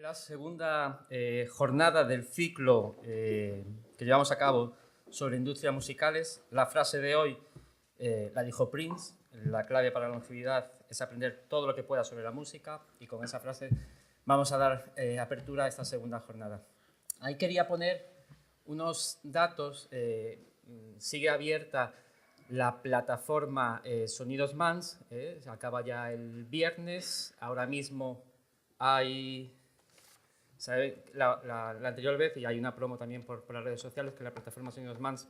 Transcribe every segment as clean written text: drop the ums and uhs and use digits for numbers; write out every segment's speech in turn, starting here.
La segunda jornada del ciclo que llevamos a cabo sobre industrias musicales. La frase de hoy la dijo Prince: la clave para la longevidad es aprender todo lo que pueda sobre la música, y con esa frase vamos a dar apertura a esta segunda jornada. Ahí quería poner unos datos. Sigue abierta la plataforma Sonidos Mans, se acaba ya el viernes. Ahora mismo hay... ¿sabe? La anterior vez, y hay una promo también por las redes sociales, que la plataforma Sonidos Mans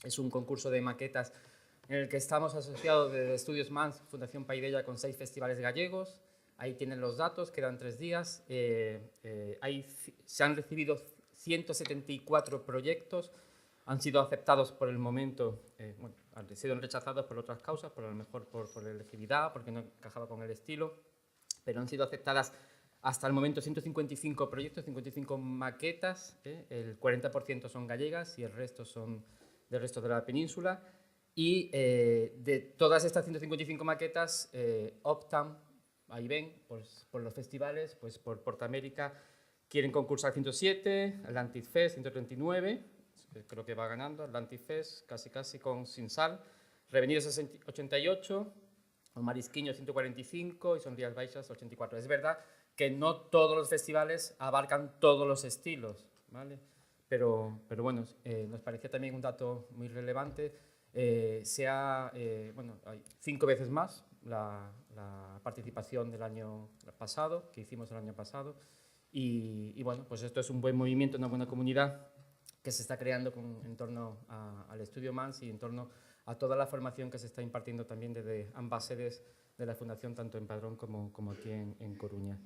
es un concurso de maquetas en el que estamos asociados de Estudios Mans, Fundación Paideia, con 6 festivales gallegos. Ahí tienen los datos, quedan 3 días. Se han recibido 174 proyectos, han sido aceptados por el momento, han sido rechazados por otras causas, por a lo mejor por elegibilidad, porque no encajaba con el estilo, pero han sido aceptadas hasta el momento 155 proyectos, 55 maquetas, el 40% son gallegas y el resto son del resto de la península. Y de todas estas 155 maquetas optan, ahí ven, por los festivales, pues por Portamérica quieren concursar 107, Atlantic Fest 139, creo que va ganando, Atlantic Fest casi con Sin Sal, Revenidos 88, Marisquiño 145 y Sonrías Baixas 84. Es verdad que no todos los festivales abarcan todos los estilos, ¿vale? Pero bueno, nos parecía también un dato muy relevante. Hay 5 veces más la participación del año pasado, que hicimos el año pasado, y bueno, pues esto es un buen movimiento, una buena comunidad que se está creando en torno al Estudio Mans y en torno a toda la formación que se está impartiendo también desde ambas sedes de la Fundación, tanto en Padrón como aquí en Coruña.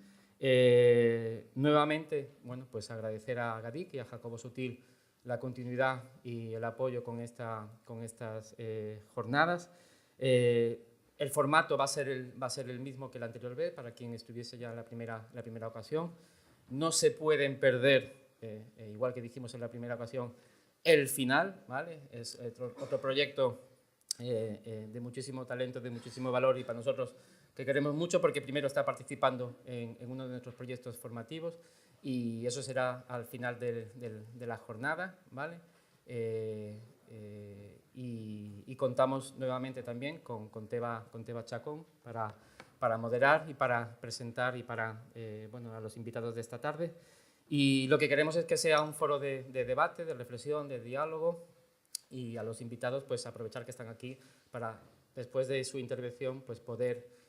Nuevamente, bueno, pues agradecer a Gadic y a Jacobo Sutil la continuidad y el apoyo con estas jornadas. El formato va a ser el mismo que la anterior vez, para quien estuviese ya en la primera ocasión. No se pueden perder, igual que dijimos en la primera ocasión, el final, ¿vale? Es otro proyecto de muchísimo talento, de muchísimo valor, y para nosotros que queremos mucho, porque primero está participando en uno de nuestros proyectos formativos, y eso será al final de la jornada, ¿vale? Y contamos nuevamente también con Teba Chacón para moderar y para presentar y para a los invitados de esta tarde. Y lo que queremos es que sea un foro de debate, de reflexión, de diálogo, y a los invitados pues aprovechar que están aquí para, después de su intervención, pues poder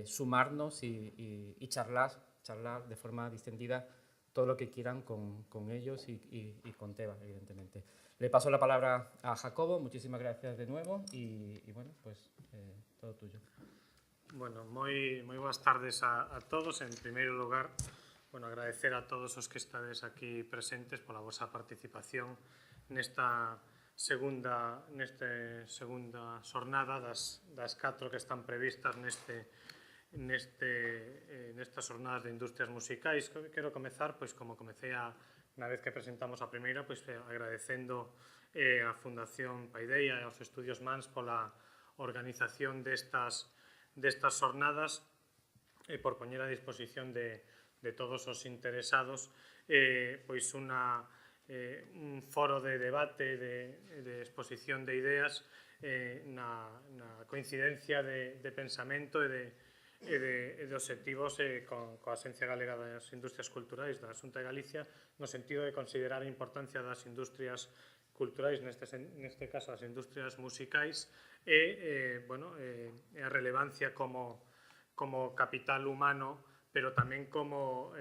sumarnos y charlar de forma distendida todo lo que quieran con ellos y con Teba, evidentemente. Le paso la palabra a Jacobo. Muchísimas gracias de nuevo y bueno, pues todo tuyo. Bueno, moi boas tardes a todos. En primeiro lugar, agradecer a todos os que estades aquí presentes pola vosa participación nesta segunda xornada das 4 que están previstas nestas xornadas de industrias musicais. Quero comezar, pois, como comecei na vez que presentamos a primeira, pois agradecendo a Fundación Paideia e aos Estudios Mans pola organización destas xornadas e por poñer a disposición de todos os interesados pois un foro de debate, de exposición de ideas na coincidencia de pensamento e de obxectivos coa Axencia Galega das Industrias Culturais da Xunta de Galicia, no sentido de considerar a importancia das industrias culturais, neste caso as industrias musicais, e a relevancia como capital humano, pero tamén como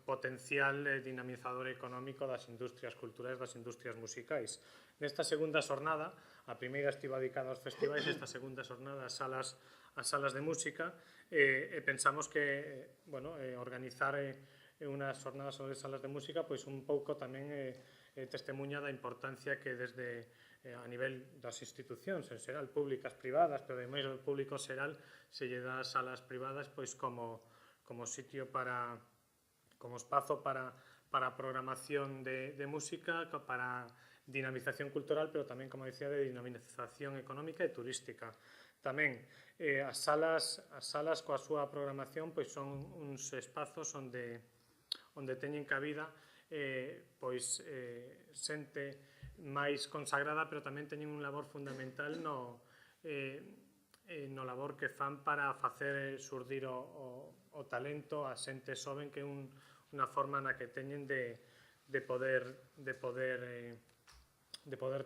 potencial dinamizador económico das industrias culturais, das industrias musicais. Nesta segunda xornada, a primeira estivo dedicada aos festivais, esta segunda xornada ás salas de música, e pensamos que organizar unhas xornadas sobre salas de música pois un pouco tamén testemunha da importancia que desde a nivel das institucións, en xeral públicas, privadas, pero ademais do público xeral se lle dá salas privadas pois como sitio como espazo para programación de música, para dinamización cultural, pero tamén, como decía, de dinamización económica e turística. Tamén as salas coa súa programación pois son uns espazos onde onde teñen cabida, pois xente máis consagrada, pero tamén teñen un labor fundamental no labor que fan para facer surdir o talento a xente xoven, que é unha forma na que teñen de poder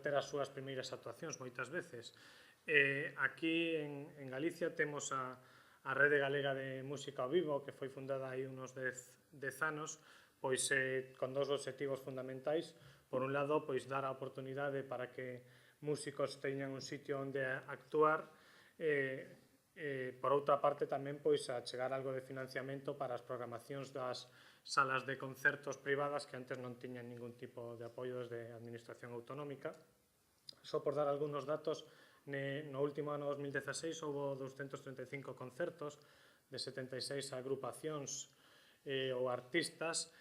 ter as súas primeiras actuacións moitas veces. Aquí en Galicia temos a Rede Galega de Música ao Vivo, que foi fundada hai unos 10 anos, pois con dous obxectivos fundamentais. Por un lado, pois dar a oportunidade para que músicos teñan un sitio onde actuar, por outra parte tamén pois a chegar algo de financiamento para as programacións das salas de concertos privadas que antes non tiñan ningún tipo de apoio desde a administración autonómica. Só por dar algúns datos, no último ano 2016 houve 235 concertos de 76 agrupacións ou artistas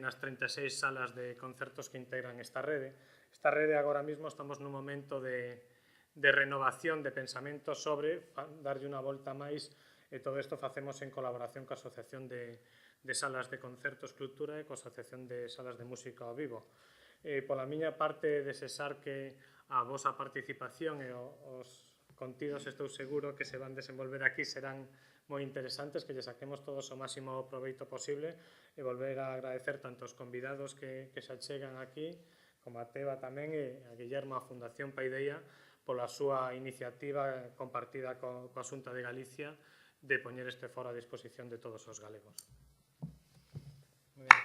nas 36 salas de concertos que integran esta rede. Esta rede agora mesmo estamos nun momento de renovación de pensamento sobre darlle unha volta máis, e todo isto facemos en colaboración coa Asociación de Salas de Concertos Cultura e coa Asociación de Salas de Música ao Vivo. Pola miña parte, desexar que a vosa participación e os contidos, estou seguro que se van desenvolver aquí, serán moi interesantes, que lle saquemos todos o máximo proveito posible, e volver a agradecer tanto os convidados que se achegan aquí, como a Teba tamén, e a Guillermo, a Fundación Paideia, pola súa iniciativa compartida coa Xunta de Galicia de poñer este foro a disposición de todos os galegos. Muy bien.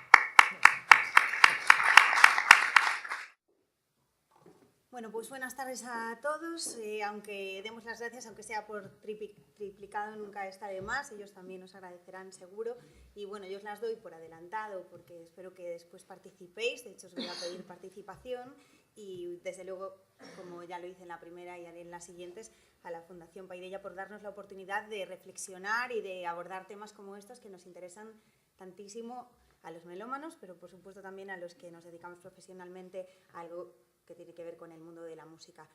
Bueno, pues buenas tardes a todos. Aunque demos las gracias, aunque sea por triplicado, nunca está de más. Ellos también nos agradecerán seguro. Y bueno, yo os las doy por adelantado porque espero que después participéis. De hecho, os voy a pedir participación. Y desde luego, como ya lo hice en la primera y haré en las siguientes, a la Fundación Paideia por darnos la oportunidad de reflexionar y de abordar temas como estos que nos interesan tantísimo a los melómanos, pero por supuesto también a los que nos dedicamos profesionalmente a algo que tiene que ver con el mundo de la música.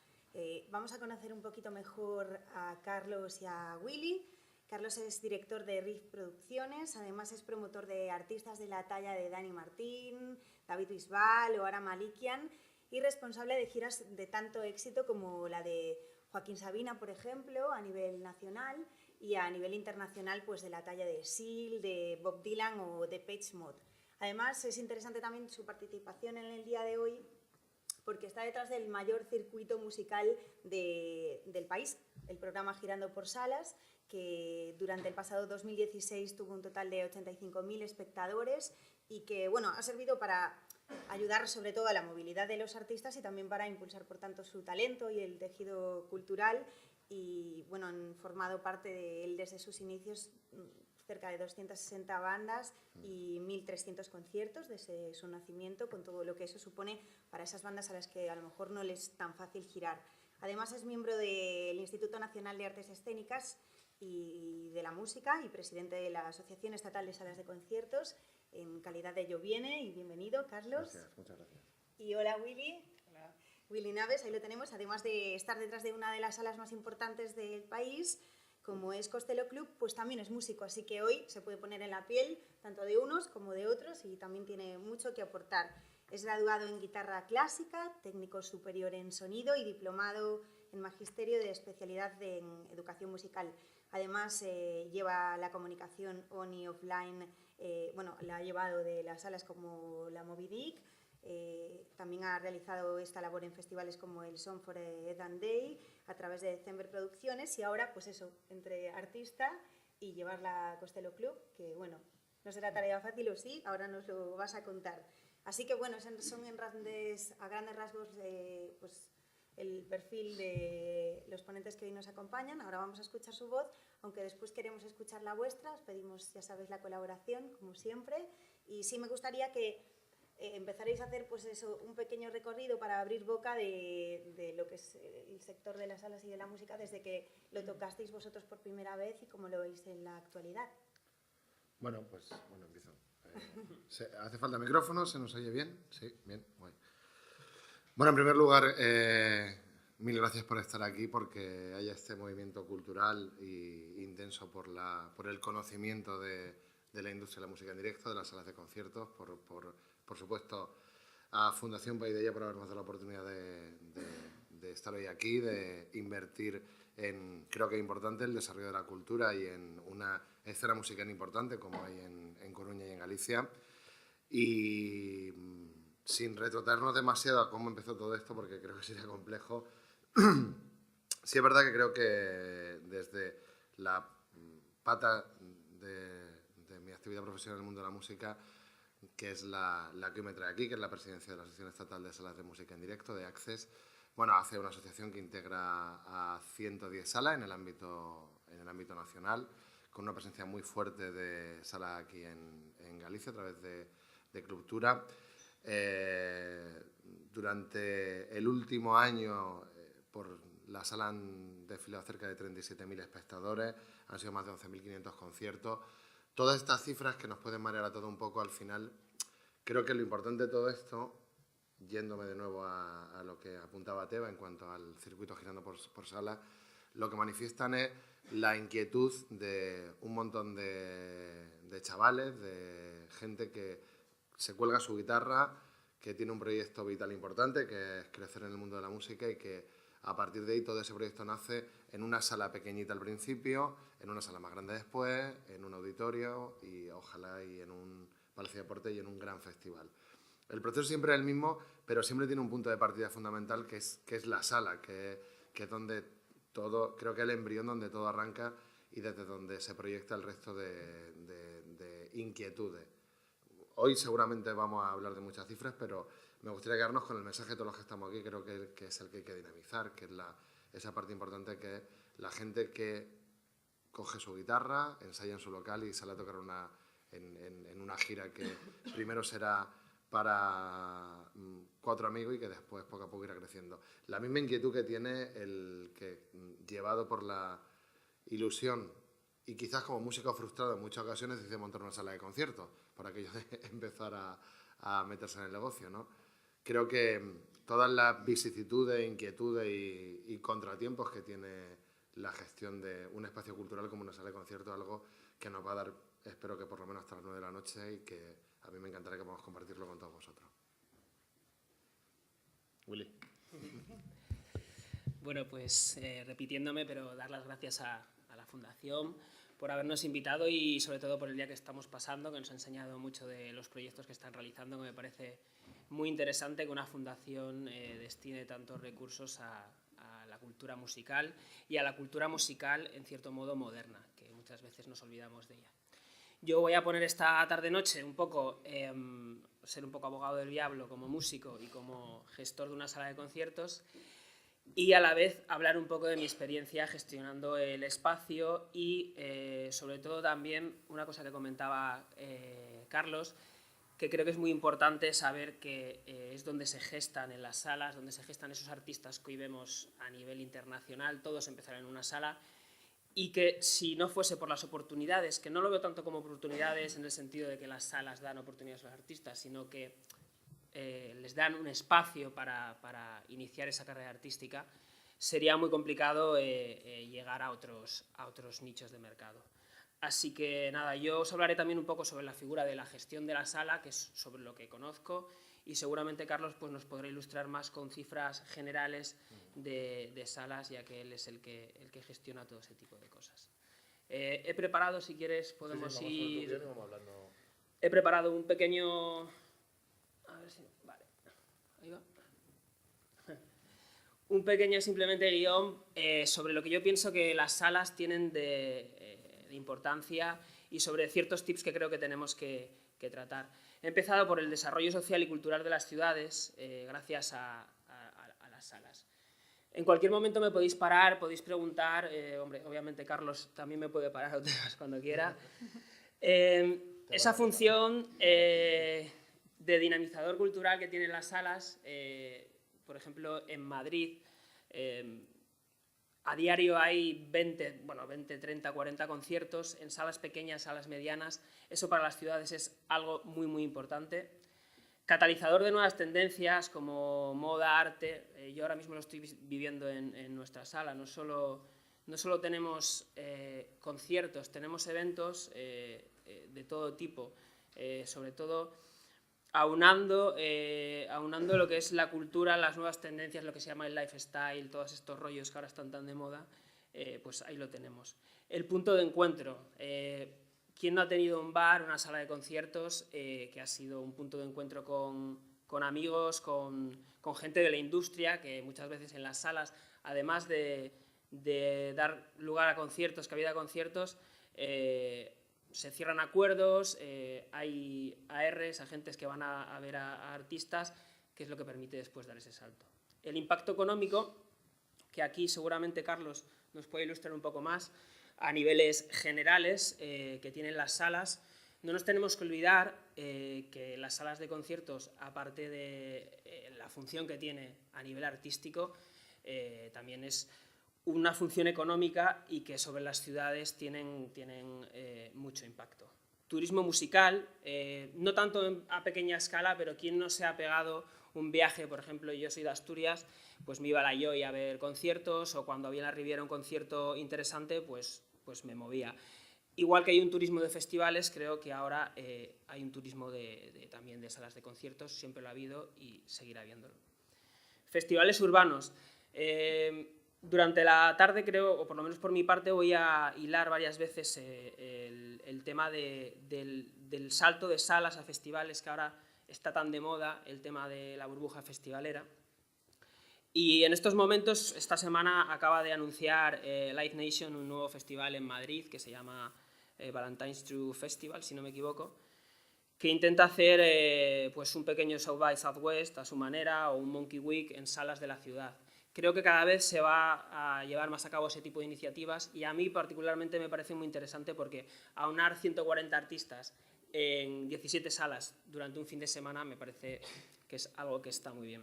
Vamos a conocer un poquito mejor a Carlos y a Willy. Carlos es director de Riff Producciones, además es promotor de artistas de la talla de Dani Martín, David Bisbal o Ara Malikian, y responsable de giras de tanto éxito como la de Joaquín Sabina, por ejemplo, a nivel nacional, y a nivel internacional pues de la talla de Seal, de Bob Dylan o de Depeche Mode. Además, es interesante también su participación en el día de hoy, porque está detrás del mayor circuito musical del país, el programa Girando por Salas, que durante el pasado 2016 tuvo un total de 85.000 espectadores y que bueno, ha servido para ayudar sobre todo a la movilidad de los artistas y también para impulsar por tanto su talento y el tejido cultural, y bueno, han formado parte de él desde sus inicios cerca de 260 bandas y 1.300 conciertos desde su nacimiento, con todo lo que eso supone para esas bandas a las que a lo mejor no les es tan fácil girar. Además es miembro del Instituto Nacional de Artes Escénicas y de la Música y presidente de la Asociación Estatal de Salas de Conciertos, en calidad de ello viene, y bienvenido, Carlos. Gracias, muchas gracias. Y hola, Willy. Hola. Willy Naves, ahí lo tenemos, además de estar detrás de una de las salas más importantes del país, como es Costello Club, pues también es músico, así que hoy se puede poner en la piel tanto de unos como de otros y también tiene mucho que aportar. Es graduado en guitarra clásica, técnico superior en sonido y diplomado en magisterio de especialidad en educación musical. Además, lleva la comunicación on y offline, bueno, la ha llevado de las salas como la Moby Dick. También ha realizado esta labor en festivales como el Song for Ed and Day a través de December Producciones, y ahora pues eso, entre artista y llevarla a Costello Club, que bueno, no será tarea fácil, o sí, ahora nos lo vas a contar. Así que bueno, son a grandes rasgos pues el perfil de los ponentes que hoy nos acompañan. Ahora vamos a escuchar su voz, aunque después queremos escuchar la vuestra. Os pedimos, ya sabéis, la colaboración, como siempre, y sí me gustaría que empezaréis a hacer pues eso, un pequeño recorrido para abrir boca de lo que es el sector de las salas y de la música desde que lo tocasteis vosotros por primera vez y cómo lo veis en la actualidad. Bueno, pues bueno, empiezo. ¿Hace falta micrófono? ¿Se nos oye bien? Sí, bien, bueno. Bueno, en primer lugar, mil gracias por estar aquí, porque haya este movimiento cultural y intenso por el conocimiento de de la industria de la música en directo, de las salas de conciertos, por supuesto a Fundación Paideia por habernos dado la oportunidad de estar hoy aquí, de invertir en, creo que es importante, el desarrollo de la cultura y en una escena musical importante como hay en Coruña y en Galicia. Y sin retrotraernos demasiado a cómo empezó todo esto, porque creo que sería complejo, sí es verdad que creo que desde la pata de mi actividad profesional en el mundo de la música, que es la que hoy me trae aquí, que es la presidencia de la Asociación Estatal de Salas de Música en Directo, de ACCES, bueno, hace una asociación que integra a 110 salas en el ámbito nacional, con una presencia muy fuerte de salas aquí en Galicia a través de Clubtura. Durante el último año, por la sala han desfilado cerca de 37.000 espectadores, han sido más de 11.500 conciertos. Todas estas cifras que nos pueden marear a todo un poco, al final, creo que lo importante de todo esto, yéndome de nuevo a lo que apuntaba Teba en cuanto al circuito girando por sala, lo que manifiestan es la inquietud de un montón de chavales, de gente que se cuelga su guitarra, que tiene un proyecto vital importante, que es crecer en el mundo de la música y que a partir de ahí todo ese proyecto nace en una sala pequeñita al principio, en una sala más grande después, en un auditorio y ojalá y en un Palacio de Deportes y en un gran festival. El proceso siempre es el mismo, pero siempre tiene un punto de partida fundamental que es la sala, que es donde todo, creo que el embrión donde todo arranca y desde donde se proyecta el resto de inquietudes. Hoy seguramente vamos a hablar de muchas cifras, pero me gustaría quedarnos con el mensaje de todos los que estamos aquí, creo que es el que hay que dinamizar, que es esa parte importante que es la gente que coge su guitarra, ensaya en su local y sale a tocar en una gira que primero será para 4 amigos y que después poco a poco irá creciendo. La misma inquietud que tiene el que, llevado por la ilusión y quizás como músico frustrado en muchas ocasiones, decide montar una sala de conciertos por aquello de empezar a meterse en el negocio, ¿no? Creo que todas las vicisitudes, inquietudes y contratiempos que tiene la gestión de un espacio cultural como una sala de conciertos, algo que nos va a dar, espero que por lo menos hasta las 9 de la noche y que a mí me encantaría que podamos compartirlo con todos vosotros. Willy. Bueno, pues repitiéndome, pero dar las gracias a la Fundación por habernos invitado y sobre todo por el día que estamos pasando, que nos ha enseñado mucho de los proyectos que están realizando, que me parece muy interesante que una fundación destine tantos recursos a la cultura musical y a la cultura musical, en cierto modo, moderna, que muchas veces nos olvidamos de ella. Yo voy a poner esta tarde-noche un poco, ser un poco abogado del diablo como músico y como gestor de una sala de conciertos y a la vez hablar un poco de mi experiencia gestionando el espacio y sobre todo también una cosa que comentaba Carlos, que creo que es muy importante saber que es donde se gestan en las salas, donde se gestan esos artistas que hoy vemos a nivel internacional, todos empezaron en una sala, y que si no fuese por las oportunidades, que no lo veo tanto como oportunidades en el sentido de que las salas dan oportunidades a los artistas, sino que les dan un espacio para iniciar esa carrera artística, sería muy complicado llegar a otros nichos de mercado. Así que nada, yo os hablaré también un poco sobre la figura de la gestión de la sala, que es sobre lo que conozco, y seguramente Carlos pues, nos podrá ilustrar más con cifras generales de salas, ya que él es el que gestiona todo ese tipo de cosas. He preparado, si quieres, podemos ir... He preparado un pequeño... A ver si... Vale. Ahí va. Un pequeño, simplemente, guión sobre lo que yo pienso que las salas tienen de importancia y sobre ciertos tips que creo que tenemos que tratar. He empezado por el desarrollo social y cultural de las ciudades, gracias a las salas. En cualquier momento me podéis parar, podéis preguntar, hombre, obviamente Carlos también me puede parar cuando quiera. Esa función de dinamizador cultural que tienen las salas, por ejemplo, en Madrid, a diario hay 20, 30, 40 conciertos en salas pequeñas, salas medianas. Eso para las ciudades es algo muy, muy importante. Catalizador de nuevas tendencias como moda, arte. Yo ahora mismo lo estoy viviendo en nuestra sala. No solo no solo tenemos conciertos, tenemos eventos de todo tipo, sobre todo aunando lo que es la cultura, las nuevas tendencias, lo que se llama el lifestyle, todos estos rollos que ahora están tan de moda, pues ahí lo tenemos. El punto de encuentro. ¿Quién no ha tenido un bar, una sala de conciertos que ha sido un punto de encuentro con amigos, con gente de la industria, que muchas veces en las salas, además de dar lugar a conciertos, cabida a conciertos, se cierran acuerdos, hay ARs, agentes que van a ver a artistas, que es lo que permite después dar ese salto. El impacto económico, que aquí seguramente Carlos nos puede ilustrar un poco más, a niveles generales que tienen las salas. No nos tenemos que olvidar que las salas de conciertos, aparte de la función que tiene a nivel artístico, también es una función económica y que sobre las ciudades tienen mucho impacto. Turismo musical, no tanto a pequeña escala, pero quien no se ha pegado un viaje, por ejemplo, yo soy de Asturias, pues me iba a la Lloy a ver conciertos, o cuando había en la Riviera un concierto interesante, pues me movía. Igual que hay un turismo de festivales, creo que ahora hay un turismo también de salas de conciertos, siempre lo ha habido y seguirá habiéndolo. Festivales urbanos. Durante la tarde creo, o por lo menos por mi parte, voy a hilar varias veces el tema del salto de salas a festivales, que ahora está tan de moda, el tema de la burbuja festivalera. Y en estos momentos, esta semana acaba de anunciar Live Nation un nuevo festival en Madrid que se llama Valentine's True Festival, si no me equivoco, que intenta hacer pues un pequeño South by Southwest a su manera o un Monkey Week en salas de la ciudad. Creo que cada vez se va a llevar más a cabo ese tipo de iniciativas y a mí particularmente me parece muy interesante porque aunar 140 artistas en 17 salas durante un fin de semana me parece que es algo que está muy bien.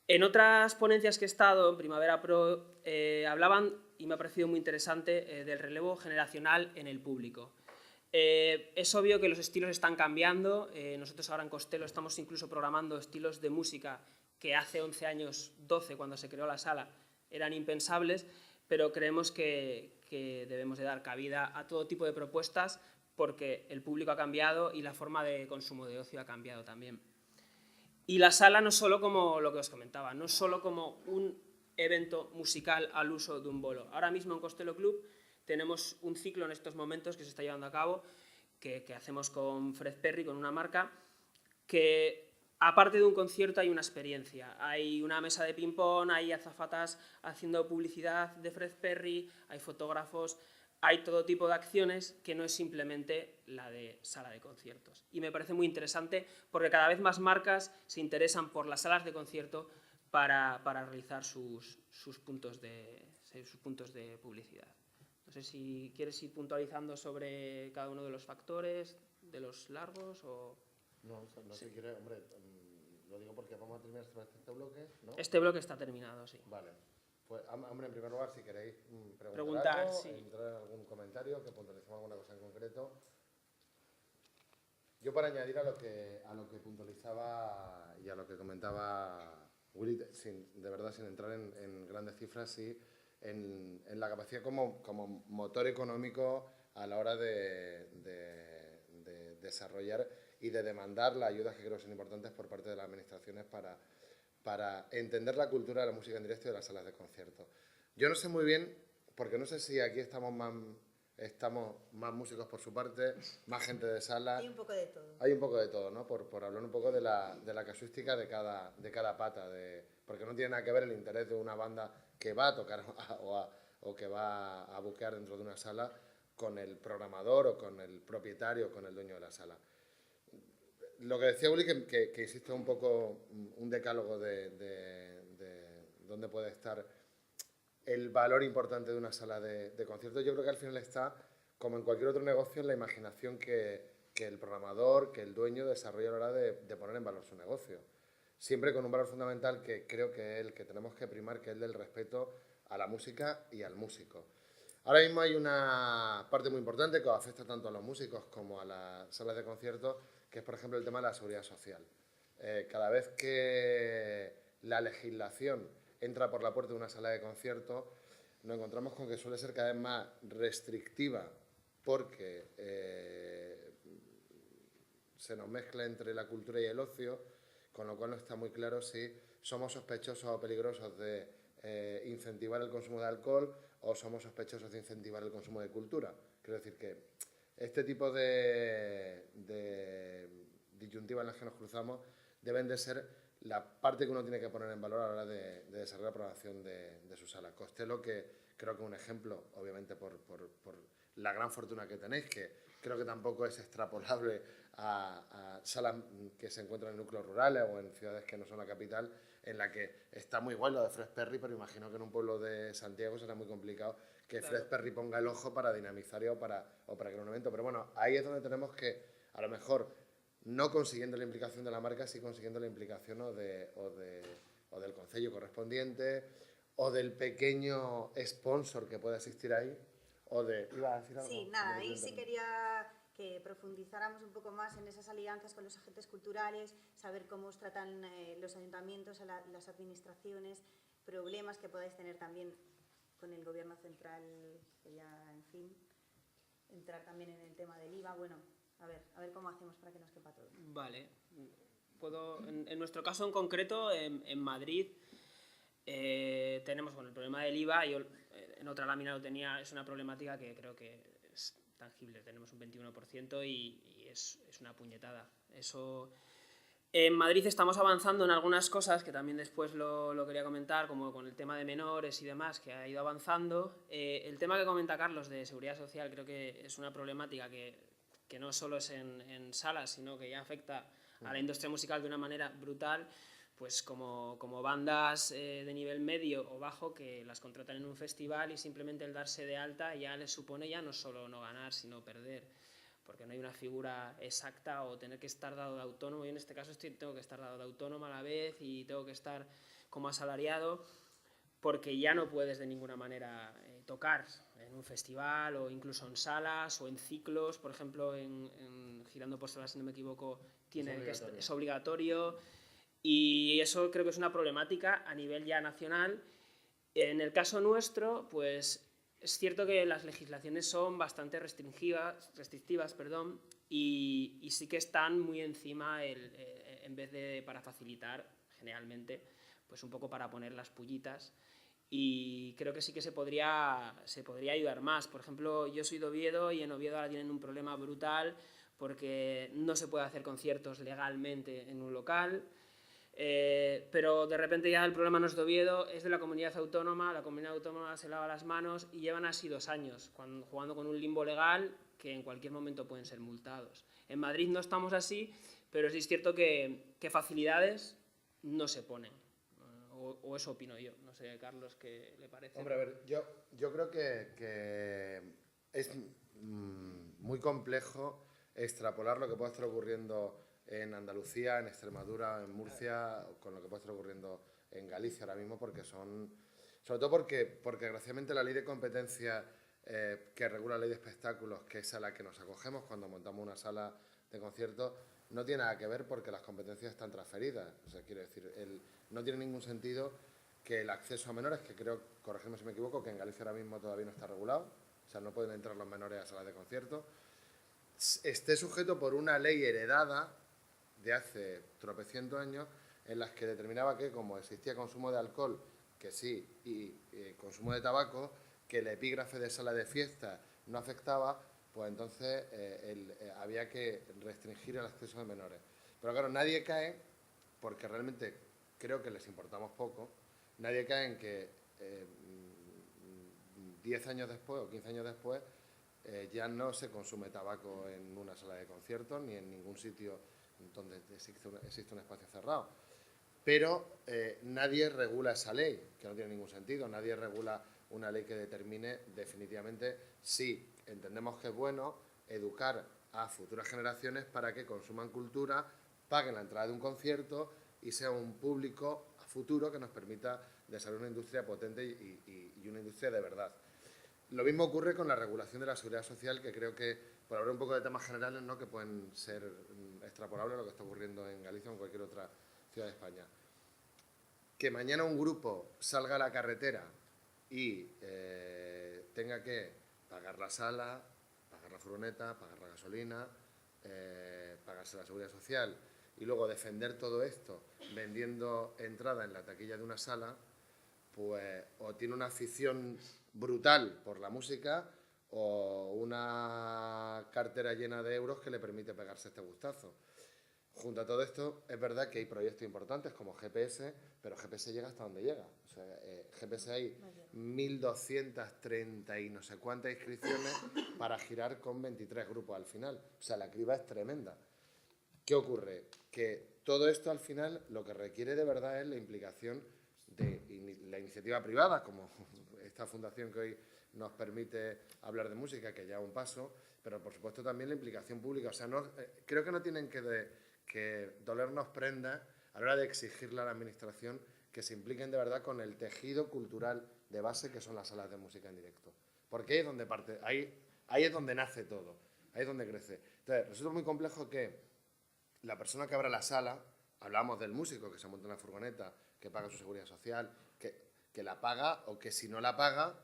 En otras ponencias que he estado, en Primavera Pro, hablaban, y me ha parecido muy interesante, del relevo generacional en el público. Es obvio que los estilos están cambiando. Nosotros ahora en Costello estamos incluso programando estilos de música que hace 11 años, 12, cuando se creó la sala, eran impensables, pero creemos que debemos de dar cabida a todo tipo de propuestas porque el público ha cambiado y la forma de consumo de ocio ha cambiado también. Y la sala no solo como lo que os comentaba, no solo como un evento musical al uso de un bolo. Ahora mismo en Costello Club tenemos un ciclo en estos momentos que se está llevando a cabo, que hacemos con Fred Perry, con una marca, que aparte de un concierto hay una experiencia. Hay una mesa de ping-pong, hay azafatas haciendo publicidad de Fred Perry, hay fotógrafos, hay todo tipo de acciones que no es simplemente la de sala de conciertos. Y me parece muy interesante porque cada vez más marcas se interesan por las salas de concierto para realizar sus puntos de publicidad. No sé si quieres ir puntualizando sobre cada uno de los factores, de los largos o... No sé si quieres, hombre, lo digo porque vamos a terminar este bloque, ¿no? Este bloque está terminado, sí. Vale. Pues, hombre, en primer lugar, si queréis preguntar algo, sí. entrar en algún comentario, que puntualicemos alguna cosa en concreto. Yo para añadir a lo que puntualizaba y a lo que comentaba Willy, de verdad sin entrar en grandes cifras, sí, en la capacidad como motor económico a la hora de desarrollar y de demandar las ayudas que creo que son importantes por parte de las administraciones para entender la cultura de la música en directo y de las salas de conciertos. Yo no sé muy bien, porque no sé si aquí estamos más músicos por su parte, más gente de sala. Hay un poco de todo. Hay un poco de todo, ¿no? Por hablar un poco de la casuística de cada pata, porque no tiene nada que ver el interés de una banda que va a tocar o que va a buquear dentro de una sala con el programador o con el propietario o con el dueño de la sala. Lo que decía Uli, que existe un poco un decálogo de dónde puede estar el valor importante de una sala de conciertos. Yo creo que al final está, como en cualquier otro negocio, en la imaginación que el programador, que el dueño desarrolla a la hora de poner en valor su negocio. Siempre con un valor fundamental que creo que es el que tenemos que primar, que es el del respeto a la música y al músico. Ahora mismo hay una parte muy importante que afecta tanto a los músicos como a las salas de conciertos, que es, por ejemplo, el tema de la seguridad social. Cada vez que la legislación entra por la puerta de una sala de concierto, nos encontramos con que suele ser cada vez más restrictiva porque se nos mezcla entre la cultura y el ocio, con lo cual no está muy claro si somos sospechosos o peligrosos de incentivar el consumo de alcohol o somos sospechosos de incentivar el consumo de cultura. Quiero decir que este tipo de disyuntivas en las que nos cruzamos deben de ser la parte que uno tiene que poner en valor a la hora de desarrollar la programación de su sala. Costello, que creo que es un ejemplo, obviamente por la gran fortuna que tenéis, que creo que tampoco es extrapolable a salas que se encuentran en núcleos rurales o en ciudades que no son la capital, en la que está muy guay lo de Fred Perry, pero imagino que en un pueblo de Santiago será muy complicado que Claro. Fred Perry ponga el ojo para dinamizar o para crear un evento. Pero bueno, ahí es donde tenemos que, a lo mejor, no consiguiendo la implicación de la marca, sí consiguiendo la implicación o del concello correspondiente, o del pequeño sponsor que pueda existir ahí, o de... ¿Iba a decir algo? Sí, nada, ahí sí quería que profundizáramos un poco más en esas alianzas con los agentes culturales, saber cómo os tratan los ayuntamientos, las administraciones, problemas que podáis tener también con el gobierno central, que ya, en fin, entrar también en el tema del IVA. Bueno, a ver cómo hacemos para que nos quepa todo. Vale. En nuestro caso en concreto, en Madrid, tenemos el problema del IVA. Yo en otra lámina lo tenía, es una problemática que creo que es tangible. Tenemos un 21% y es una puñetada. Eso... En Madrid estamos avanzando en algunas cosas, que también después lo quería comentar, como con el tema de menores y demás, que ha ido avanzando. El tema que comenta Carlos de seguridad social creo que es una problemática que no solo es en salas, sino que ya afecta a la industria musical de una manera brutal, pues como bandas de nivel medio o bajo que las contratan en un festival y simplemente el darse de alta ya les supone ya no solo no ganar, sino perder, porque no hay una figura exacta o tener que estar dado de autónomo. Yo en este caso tengo que estar dado de autónomo a la vez y tengo que estar como asalariado, porque ya no puedes de ninguna manera tocar en un festival o incluso en salas o en ciclos. Por ejemplo, en Girando por Salas, si no me equivoco, es obligatorio. Y eso creo que es una problemática a nivel ya nacional. En el caso nuestro, pues es cierto que las legislaciones son bastante restrictivas, y sí que están muy encima, en vez de para facilitar, generalmente, pues un poco para poner las pullitas. Y creo que sí que se podría ayudar más. Por ejemplo, yo soy de Oviedo y en Oviedo ahora tienen un problema brutal porque no se puede hacer conciertos legalmente en un local. Pero de repente ya el problema no es de Oviedo, es de la comunidad autónoma se lava las manos y llevan así 2 años jugando con un limbo legal que en cualquier momento pueden ser multados. En Madrid no estamos así, pero sí es cierto que facilidades no se ponen, o eso opino yo. No sé, Carlos, ¿qué le parece? Hombre, a ver, yo creo que es muy complejo extrapolar lo que puede estar ocurriendo en Andalucía, en Extremadura, en Murcia, con lo que puede estar ocurriendo en Galicia ahora mismo, porque sobre todo porque desgraciadamente la ley de competencia que regula la ley de espectáculos, que es a la que nos acogemos cuando montamos una sala de conciertos, no tiene nada que ver porque las competencias están transferidas. O sea, quiero decir, no tiene ningún sentido que el acceso a menores, que creo, corregidme si me equivoco, que en Galicia ahora mismo todavía no está regulado, o sea, no pueden entrar los menores a salas de conciertos, esté sujeto por una ley heredada de hace tropecientos años, en las que determinaba que, como existía consumo de alcohol, que sí, y consumo de tabaco, que el epígrafe de sala de fiesta no afectaba, pues entonces había que restringir el acceso de menores. Pero claro, nadie cae, porque realmente creo que les importamos poco, nadie cae en que 10 años después o 15 años después ya no se consume tabaco en una sala de conciertos ni en ningún sitio donde existe un espacio cerrado. Pero nadie regula esa ley, que no tiene ningún sentido. Nadie regula una ley que determine definitivamente si entendemos que es bueno educar a futuras generaciones para que consuman cultura, paguen la entrada de un concierto y sea un público a futuro que nos permita desarrollar una industria potente y una industria de verdad. Lo mismo ocurre con la regulación de la seguridad social, que creo que, por hablar un poco de temas generales, ¿no?, que pueden ser extrapolables a lo que está ocurriendo en Galicia o en cualquier otra ciudad de España. Que mañana un grupo salga a la carretera y tenga que pagar la sala, pagar la furgoneta, pagar la gasolina, pagarse la seguridad social y luego defender todo esto vendiendo entrada en la taquilla de una sala, pues o tiene una afición brutal por la música o una cartera llena de euros que le permite pegarse este gustazo. Junto a todo esto, es verdad que hay proyectos importantes como GPS, pero GPS llega hasta donde llega. O sea, GPS hay 1.230 y no sé cuántas inscripciones para girar con 23 grupos al final. O sea, la criba es tremenda. ¿Qué ocurre? Que todo esto al final lo que requiere de verdad es la implicación de la iniciativa privada, como esta fundación que hoy nos permite hablar de música, que ya es un paso, pero por supuesto también la implicación pública. O sea, creo que no tienen que dolernos prendas a la hora de exigirle a la administración que se impliquen de verdad con el tejido cultural de base que son las salas de música en directo. Porque ahí es donde parte, ahí es donde nace todo, ahí es donde crece. Entonces, resulta muy complejo que la persona que abra la sala, hablamos del músico que se monta en la furgoneta, que paga su seguridad social, que la paga o que si no la paga,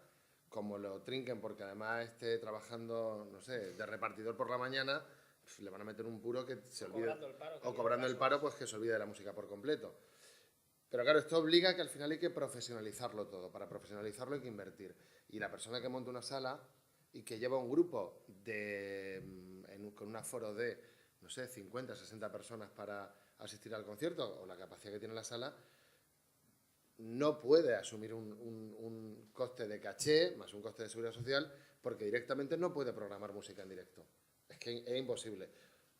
como lo trinquen porque además esté trabajando, no sé, de repartidor por la mañana, le van a meter un puro que se olvide. O cobrando el paro, pues que se olvide de la música por completo. Pero claro, esto obliga a que al final hay que profesionalizarlo todo. Para profesionalizarlo hay que invertir. Y la persona que monta una sala y que lleva un grupo con un aforo de, no sé, 50, 60 personas para asistir al concierto, o la capacidad que tiene la sala, no puede asumir un coste de caché más un coste de seguridad social porque directamente no puede programar música en directo. Es que es imposible.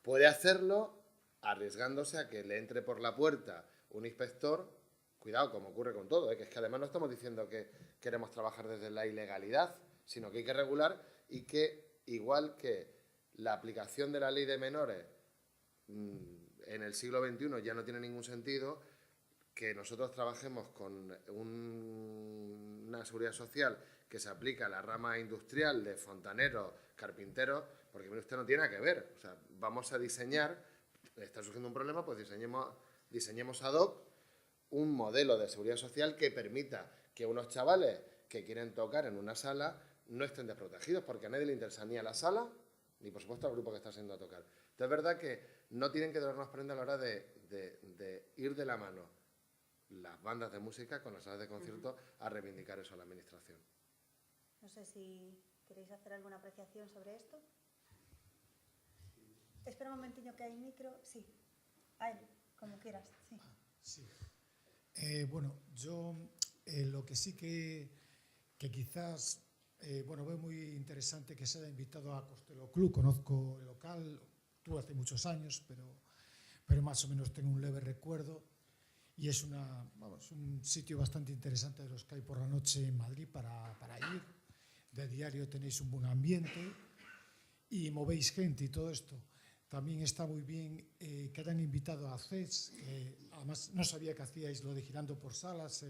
Puede hacerlo arriesgándose a que le entre por la puerta un inspector, cuidado, como ocurre con todo, que es que además no estamos diciendo que queremos trabajar desde la ilegalidad, sino que hay que regular y que, igual que la aplicación de la ley de menores en el siglo XXI ya no tiene ningún sentido, que nosotros trabajemos con una seguridad social que se aplica a la rama industrial de fontaneros, carpinteros, porque mire, usted no tiene nada que ver. O sea, vamos a diseñar, está surgiendo un problema, pues diseñemos ad hoc un modelo de seguridad social que permita que unos chavales que quieren tocar en una sala no estén desprotegidos, porque a nadie le interesa ni a la sala, ni por supuesto al grupo que está haciendo a tocar. Entonces es verdad que no tienen que darnos prenda a la hora de ir de la mano las bandas de música con las salas de concierto a reivindicar eso a la administración. No sé si queréis hacer alguna apreciación sobre esto. Espera un momentillo que hay micro. Sí, ahí, como quieras. Sí. Sí. Bueno, yo lo que sí que quizás, bueno, veo muy interesante que se haya invitado a Costello Club. Conozco el local, tuve hace muchos años, pero más o menos tengo un leve recuerdo. Y es un sitio bastante interesante de los que hay por la noche en Madrid para ir. De diario tenéis un buen ambiente y movéis gente y todo esto. También está muy bien que hayan invitado a CES, además no sabía que hacíais lo de girando por salas,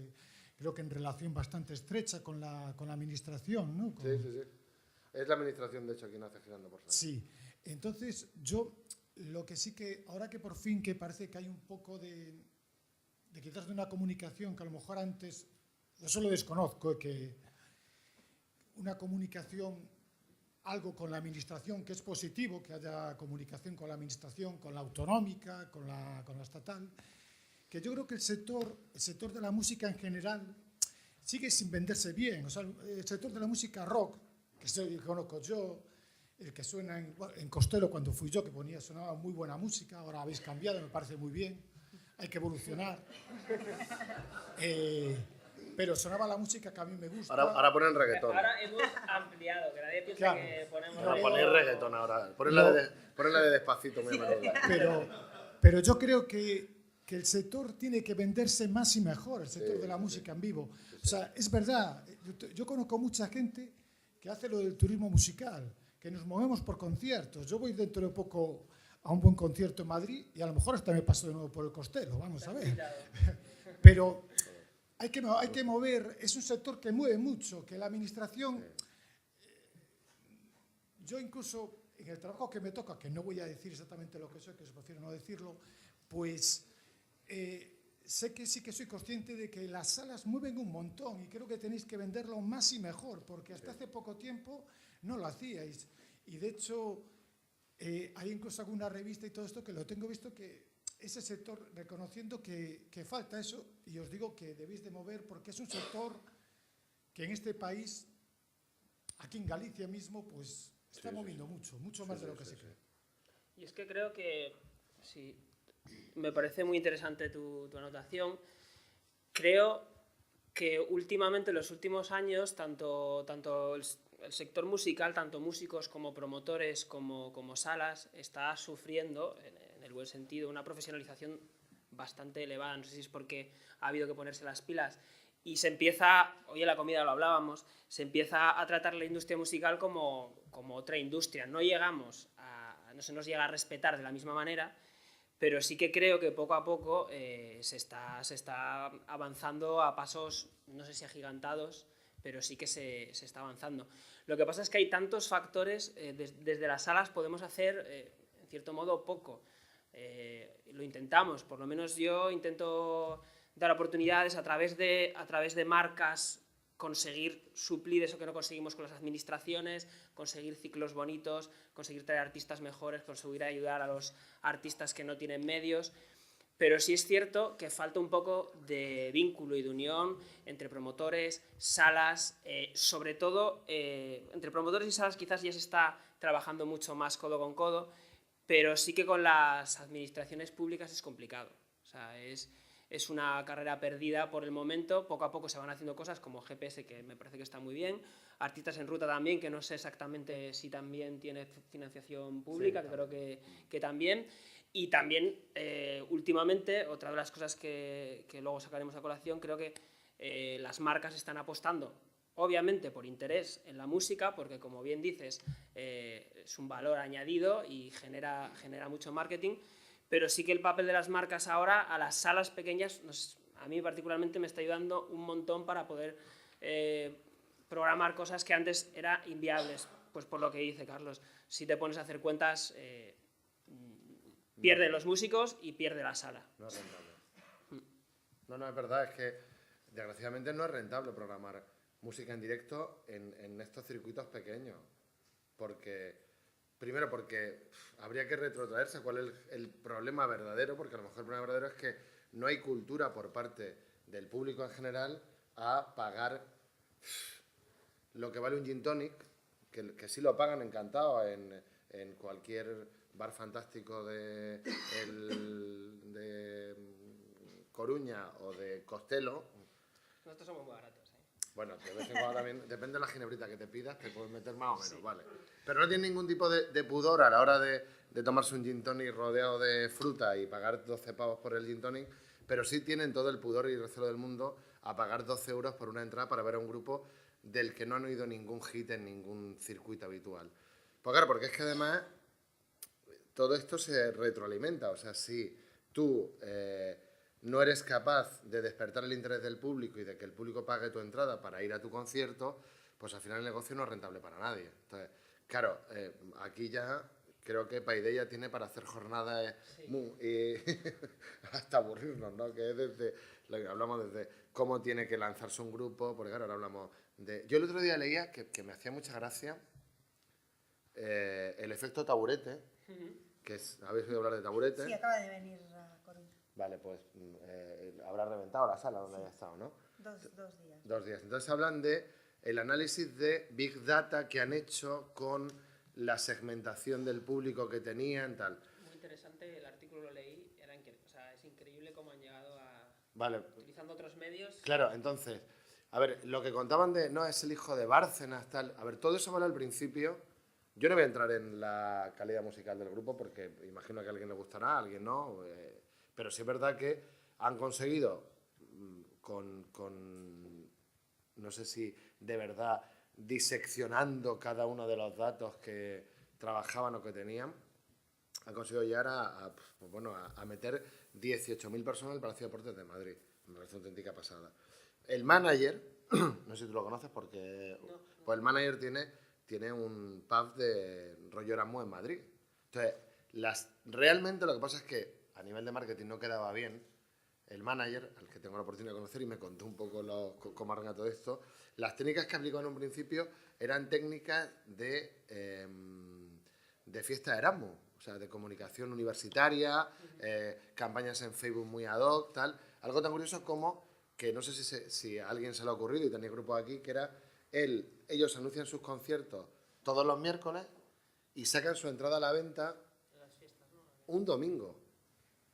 creo que en relación bastante estrecha con la administración, ¿no? Sí. Es la administración, de hecho, quien hace girando por salas. Sí, entonces yo lo que sí que, ahora que por fin que parece que hay un poco de quizás de una comunicación que a lo mejor antes, yo eso lo desconozco, que una comunicación, algo con la administración, que es positivo, que haya comunicación con la administración, con la autonómica, con la estatal, que yo creo que el sector de la música en general sigue sin venderse bien. O sea, el sector de la música rock, que conozco yo, el que suena en Costello cuando fui yo, que sonaba muy buena música, ahora habéis cambiado, me parece muy bien. Hay que evolucionar. Pero sonaba la música que a mí me gusta. Ahora ponen reggaetón. Ahora hemos ampliado, que nadie piensa Claro. que ponemos... Ahora ponéis reggaetón ahora. Ponedla de Despacito muy a menudo. Pero yo creo que el sector tiene que venderse más y mejor, el sector de la música en vivo. O sea, es verdad, yo conozco mucha gente que hace lo del turismo musical, que nos movemos por conciertos. Yo voy dentro de poco a un buen concierto en Madrid y a lo mejor hasta me paso de nuevo por el Costello, vamos a ver. Pero hay que mover, es un sector que mueve mucho, que la administración... Yo incluso en el trabajo que me toca, que no voy a decir exactamente lo que soy, que prefiero no decirlo, pues sé que sí que soy consciente de que las salas mueven un montón y creo que tenéis que venderlo más y mejor, porque hasta hace poco tiempo no lo hacíais. Y de hecho, hay incluso alguna revista y todo esto que lo tengo visto que ese sector, reconociendo que falta eso, y os digo que debéis de mover, porque es un sector que en este país, aquí en Galicia mismo, pues está moviendo mucho más de lo que se cree. Y es que creo que, sí, me parece muy interesante tu anotación. Creo que últimamente, en los últimos años, tanto el sector musical, tanto músicos como promotores, como salas, está sufriendo, en el buen sentido, una profesionalización bastante elevada. No sé si es porque ha habido que ponerse las pilas. Y se empieza, hoy en la comida lo hablábamos, se empieza a tratar la industria musical como otra industria. No se nos llega a respetar de la misma manera, pero sí que creo que poco a poco se está avanzando a pasos, no sé si agigantados, pero sí que se está avanzando. Lo que pasa es que hay tantos factores, desde las salas podemos hacer, en cierto modo, poco. Lo intentamos, por lo menos yo intento dar oportunidades a través de marcas, conseguir suplir eso que no conseguimos con las administraciones, conseguir ciclos bonitos, conseguir traer artistas mejores, conseguir ayudar a los artistas que no tienen medios. Pero sí es cierto que falta un poco de vínculo y de unión entre promotores, salas, sobre todo entre promotores y salas quizás ya se está trabajando mucho más codo con codo, pero sí que con las administraciones públicas es complicado. O sea, es una carrera perdida por el momento. Poco a poco se van haciendo cosas como GPS, que me parece que está muy bien, Artistas en Ruta también, que no sé exactamente si también tiene financiación pública, sí, que creo que también. Y también, últimamente, otra de las cosas que luego sacaremos a colación, creo que las marcas están apostando, obviamente, por interés en la música, porque, como bien dices, es un valor añadido y genera mucho marketing, pero sí que el papel de las marcas ahora a las salas pequeñas, a mí particularmente me está ayudando un montón para poder programar cosas que antes eran inviables. Pues por lo que dice Carlos, si te pones a hacer cuentas, pierden los músicos y pierde la sala. No es rentable. No, es verdad, es que desgraciadamente no es rentable programar música en directo en estos circuitos pequeños. Primero porque habría que retrotraerse cuál es el problema verdadero, porque a lo mejor el problema verdadero es que no hay cultura por parte del público en general a pagar lo que vale un gin tonic, que sí lo pagan encantado en cualquier bar fantástico de Coruña o de Costello. Nosotros somos muy baratos, ¿eh? Bueno, de vez en cuando también, depende de la ginebrita que te pidas, te puedes meter más o menos, sí. Vale. Pero no tiene ningún tipo de pudor a la hora de tomarse un gin tonic rodeado de fruta y pagar 12 pavos por el gin tonic, pero sí tienen todo el pudor y el recelo del mundo a pagar 12 euros por una entrada para ver a un grupo del que no han oído ningún hit en ningún circuito habitual. Pues claro, porque es que además todo esto se retroalimenta. O sea, si tú no eres capaz de despertar el interés del público y de que el público pague tu entrada para ir a tu concierto, pues al final el negocio no es rentable para nadie. Entonces, claro, aquí ya creo que Paideia tiene para hacer jornadas hasta aburrirnos, ¿no? Que es desde lo que hablamos desde cómo tiene que lanzarse un grupo, porque claro, ahora hablamos de... Yo el otro día leía que me hacía mucha gracia el efecto taburete, que es... ¿Habéis oído hablar de taburete? Sí, acaba de venir a Coruña. Vale, pues habrá reventado la sala donde haya estado, ¿no? 2 días. 2 días. Entonces hablan de el análisis de Big Data que han hecho con la segmentación del público que tenían, tal. Muy interesante, el artículo lo leí, o sea, es increíble cómo han llegado a... Vale. Utilizando otros medios... Claro, entonces, a ver, lo que contaban de, no, es el hijo de Bárcenas, tal, a ver, todo eso vale al principio. Yo no voy a entrar en la calidad musical del grupo porque imagino que a alguien le gustará, a alguien no, pero sí es verdad que han conseguido no sé si de verdad diseccionando cada uno de los datos que trabajaban o que tenían, han conseguido llegar a meter 18.000 personas en el Palacio de Deportes de Madrid. Me parece una auténtica pasada. El manager, no sé si tú lo conoces porque... No. Pues el manager tiene un pub de rollo Erasmus en Madrid. Entonces, realmente lo que pasa es que a nivel de marketing no quedaba bien el manager, al que tengo la oportunidad de conocer y me contó un poco cómo arranca todo esto, las técnicas que aplicó en un principio eran técnicas de fiesta de Erasmus, o sea, de comunicación universitaria, campañas en Facebook muy ad hoc, tal. Algo tan curioso como que no sé si a alguien se le ha ocurrido, y tenía grupos aquí, que era ellos anuncian sus conciertos todos los miércoles y sacan su entrada a la venta un domingo,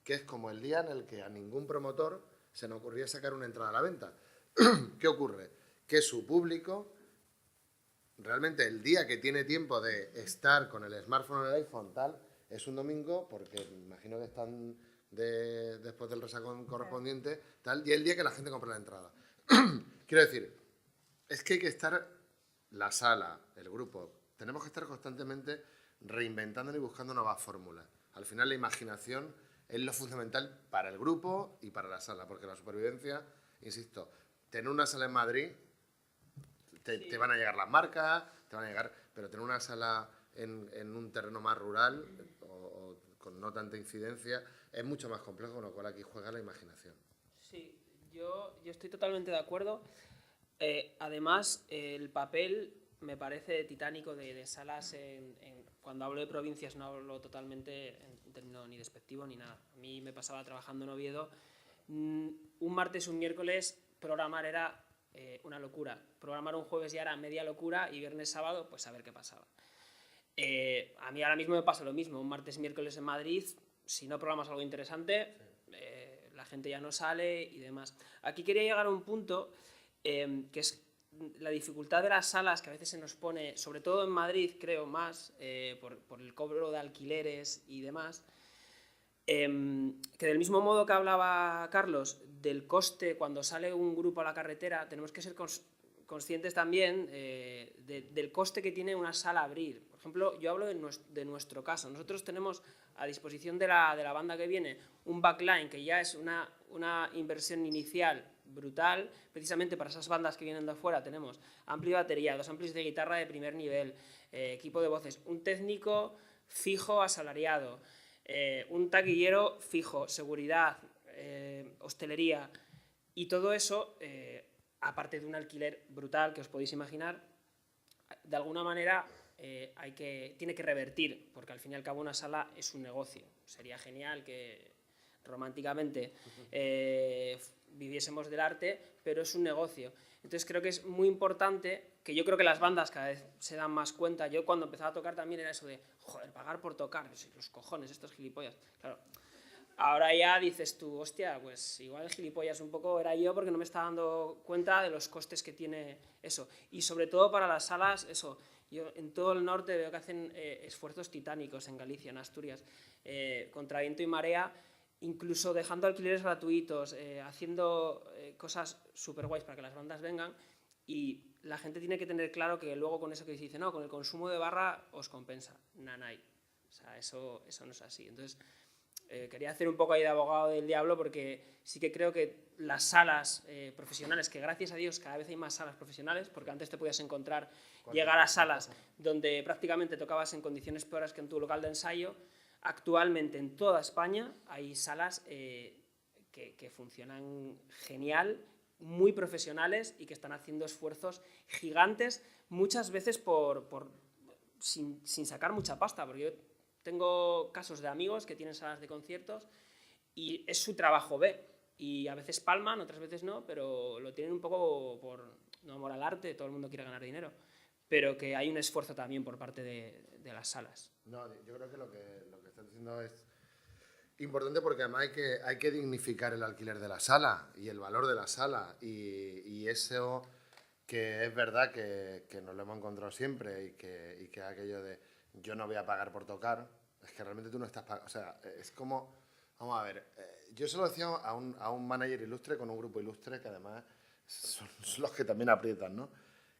que es como el día en el que a ningún promotor se le ocurría sacar una entrada a la venta. ¿Qué ocurre? Que su público, realmente el día que tiene tiempo de estar con el smartphone o el iPhone, tal, es un domingo, porque imagino que están después del resacón correspondiente, tal, y el día que la gente compra la entrada. Quiero decir, es que hay que estar, la sala, el grupo, tenemos que estar constantemente reinventándonos y buscando nuevas fórmulas. Al final la imaginación es lo fundamental para el grupo y para la sala, porque la supervivencia, insisto, tener una sala en Madrid, te van a llegar las marcas, te van a llegar, pero tener una sala en un terreno más rural o con no tanta incidencia es mucho más complejo, con lo cual aquí juega la imaginación. Sí, yo estoy totalmente de acuerdo. Además, el papel me parece titánico de salas. Cuando hablo de provincias no hablo totalmente en términos ni despectivo ni nada. A mí me pasaba trabajando en Oviedo. Un martes, un miércoles, programar era una locura. Programar un jueves ya era media locura y viernes, sábado, pues a ver qué pasaba. A mí ahora mismo me pasa lo mismo. Un martes, miércoles en Madrid, si no programas algo interesante, la gente ya no sale y demás. Aquí quería llegar a un punto que es la dificultad de las salas, que a veces se nos pone, sobre todo en Madrid, creo más, por el cobro de alquileres y demás, que del mismo modo que hablaba Carlos del coste cuando sale un grupo a la carretera, tenemos que ser conscientes también del coste que tiene una sala abrir. Por ejemplo, yo hablo de nuestro caso. Nosotros tenemos a disposición de la banda que viene un backline que ya es una inversión inicial brutal. Precisamente para esas bandas que vienen de afuera tenemos ampli de batería, 2 amplis de guitarra de primer nivel, equipo de voces, un técnico fijo asalariado, un taquillero fijo, seguridad, hostelería, y todo eso, aparte de un alquiler brutal que os podéis imaginar, de alguna manera tiene que revertir, porque al fin y al cabo una sala es un negocio. Sería genial que románticamente viviésemos del arte, pero es un negocio. Entonces creo que es muy importante, que yo creo que las bandas cada vez se dan más cuenta. Yo cuando empezaba a tocar también era eso de, joder, pagar por tocar, los cojones, estos gilipollas. Claro, ahora ya dices tú, hostia, pues igual el gilipollas un poco era yo porque no me estaba dando cuenta de los costes que tiene eso. Y sobre todo para las salas, eso, yo en todo el norte veo que hacen esfuerzos titánicos, en Galicia, en Asturias, contra viento y marea, incluso dejando alquileres gratuitos, haciendo cosas súper guays para que las bandas vengan, y la gente tiene que tener claro que luego con eso que se dice, no, con el consumo de barra os compensa. Nanay. O sea, eso no es así. Entonces, quería hacer un poco ahí de abogado del diablo, porque sí que creo que las salas profesionales, que gracias a Dios cada vez hay más salas profesionales, porque antes te podías encontrar, llegar a salas donde prácticamente tocabas en condiciones peores que en tu local de ensayo. Actualmente en toda España hay salas que funcionan genial, muy profesionales y que están haciendo esfuerzos gigantes, muchas veces sin sacar mucha pasta, porque yo tengo casos de amigos que tienen salas de conciertos y es su trabajo B, y a veces palman, otras veces no, pero lo tienen un poco por no amor al arte, todo el mundo quiere ganar dinero, pero que hay un esfuerzo también por parte de las salas. No, yo creo que lo que estás diciendo es importante, porque además hay que dignificar el alquiler de la sala y el valor de la sala, y eso que es verdad que nos lo hemos encontrado siempre, y que aquello de yo no voy a pagar por tocar, es que realmente tú no estás pagando. O sea, es como, vamos a ver, yo se lo decía a un manager ilustre con un grupo ilustre que además son los que también aprietan, ¿no?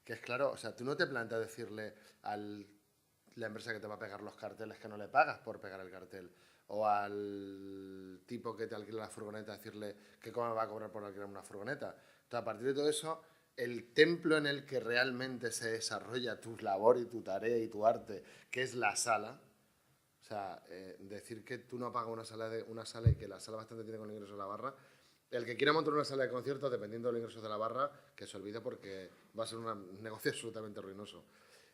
Que es claro, o sea, tú no te planteas decirle a la empresa que te va a pegar los carteles que no le pagas por pegar el cartel, o al tipo que te alquila la furgoneta decirle que cómo me va a cobrar por alquilar una furgoneta. Entonces, a partir de todo eso, el templo en el que realmente se desarrolla tu labor y tu tarea y tu arte, que es la sala, o sea, decir que tú no pagas una sala y que la sala bastante tiene con el ingreso de la barra, el que quiera montar una sala de conciertos, dependiendo de los ingresos de la barra, que se olvide porque va a ser un negocio absolutamente ruinoso.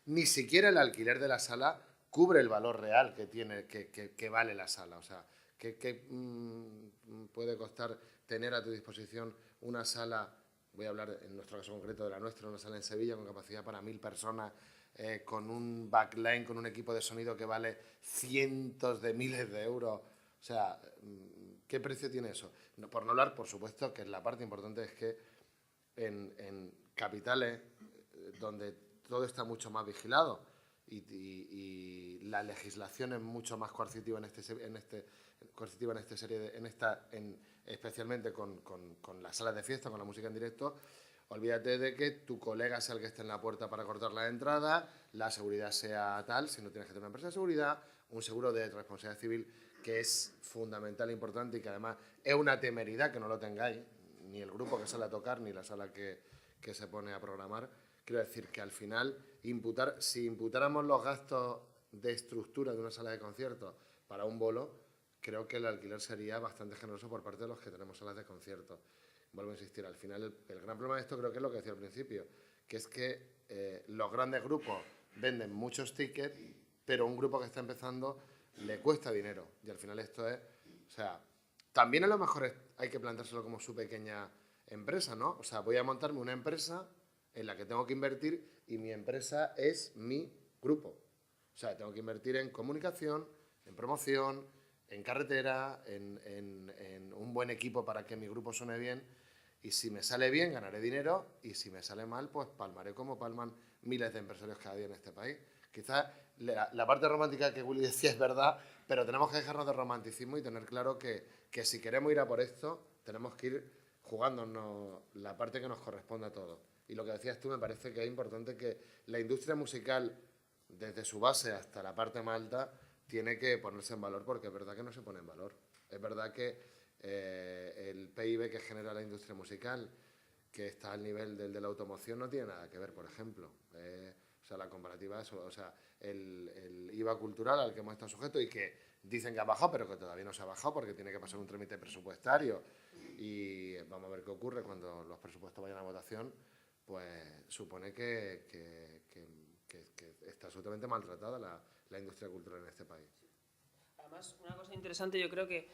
Ni siquiera el alquiler de la sala cubre el valor real que tiene, que vale la sala. O sea, ¿qué puede costar tener a tu disposición una sala? Voy a hablar en nuestro caso concreto de la nuestra, una sala en Sevilla con capacidad para 1000 personas, con un backline, con un equipo de sonido que vale cientos de miles de euros. O sea, ¿qué precio tiene eso? No, por no hablar, por supuesto, que la parte importante es que en capitales donde todo está mucho más vigilado y la legislación es mucho más coercitiva especialmente con las salas de fiesta, con la música en directo. Olvídate de que tu colega sea el que esté en la puerta para cortar la entrada, la seguridad sea tal, si no tienes que tener una empresa de seguridad, un seguro de responsabilidad civil que es fundamental e importante y que además es una temeridad que no lo tengáis, ni el grupo que sale a tocar, ni la sala que se pone a programar. Quiero decir que al final, si imputáramos los gastos de estructura de una sala de conciertos para un bolo, creo que el alquiler sería bastante generoso por parte de los que tenemos salas de conciertos. Vuelvo a insistir, al final el gran problema de esto creo que es lo que decía al principio, que es que los grandes grupos venden muchos tickets, pero un grupo que está empezando le cuesta dinero. Y al final esto es... O sea, también a lo mejor hay que planteárselo como su pequeña empresa, ¿no? O sea, voy a montarme una empresa en la que tengo que invertir y mi empresa es mi grupo. O sea, tengo que invertir en comunicación, en promoción, en carretera, en un buen equipo para que mi grupo suene bien. Y si me sale bien, ganaré dinero. Y si me sale mal, pues palmaré como palman miles de empresarios cada día en este país. Quizás la parte romántica que Willy decía es verdad, pero tenemos que dejarnos de romanticismo y tener claro que si queremos ir a por esto, tenemos que ir jugándonos la parte que nos corresponde a todos. Y lo que decías tú, me parece que es importante que la industria musical, desde su base hasta la parte más alta, tiene que ponerse en valor, porque es verdad que no se pone en valor. Es verdad que el PIB que genera la industria musical, que está al nivel del de la automoción, no tiene nada que ver, por ejemplo. O sea, la comparativa es, o sea, el IVA cultural al que hemos estado sujetos y que dicen que ha bajado, pero que todavía no se ha bajado porque tiene que pasar un trámite presupuestario. Y vamos a ver qué ocurre cuando los presupuestos vayan a votación, pues supone que está absolutamente maltratada la industria cultural en este país. Además, una cosa interesante, yo creo que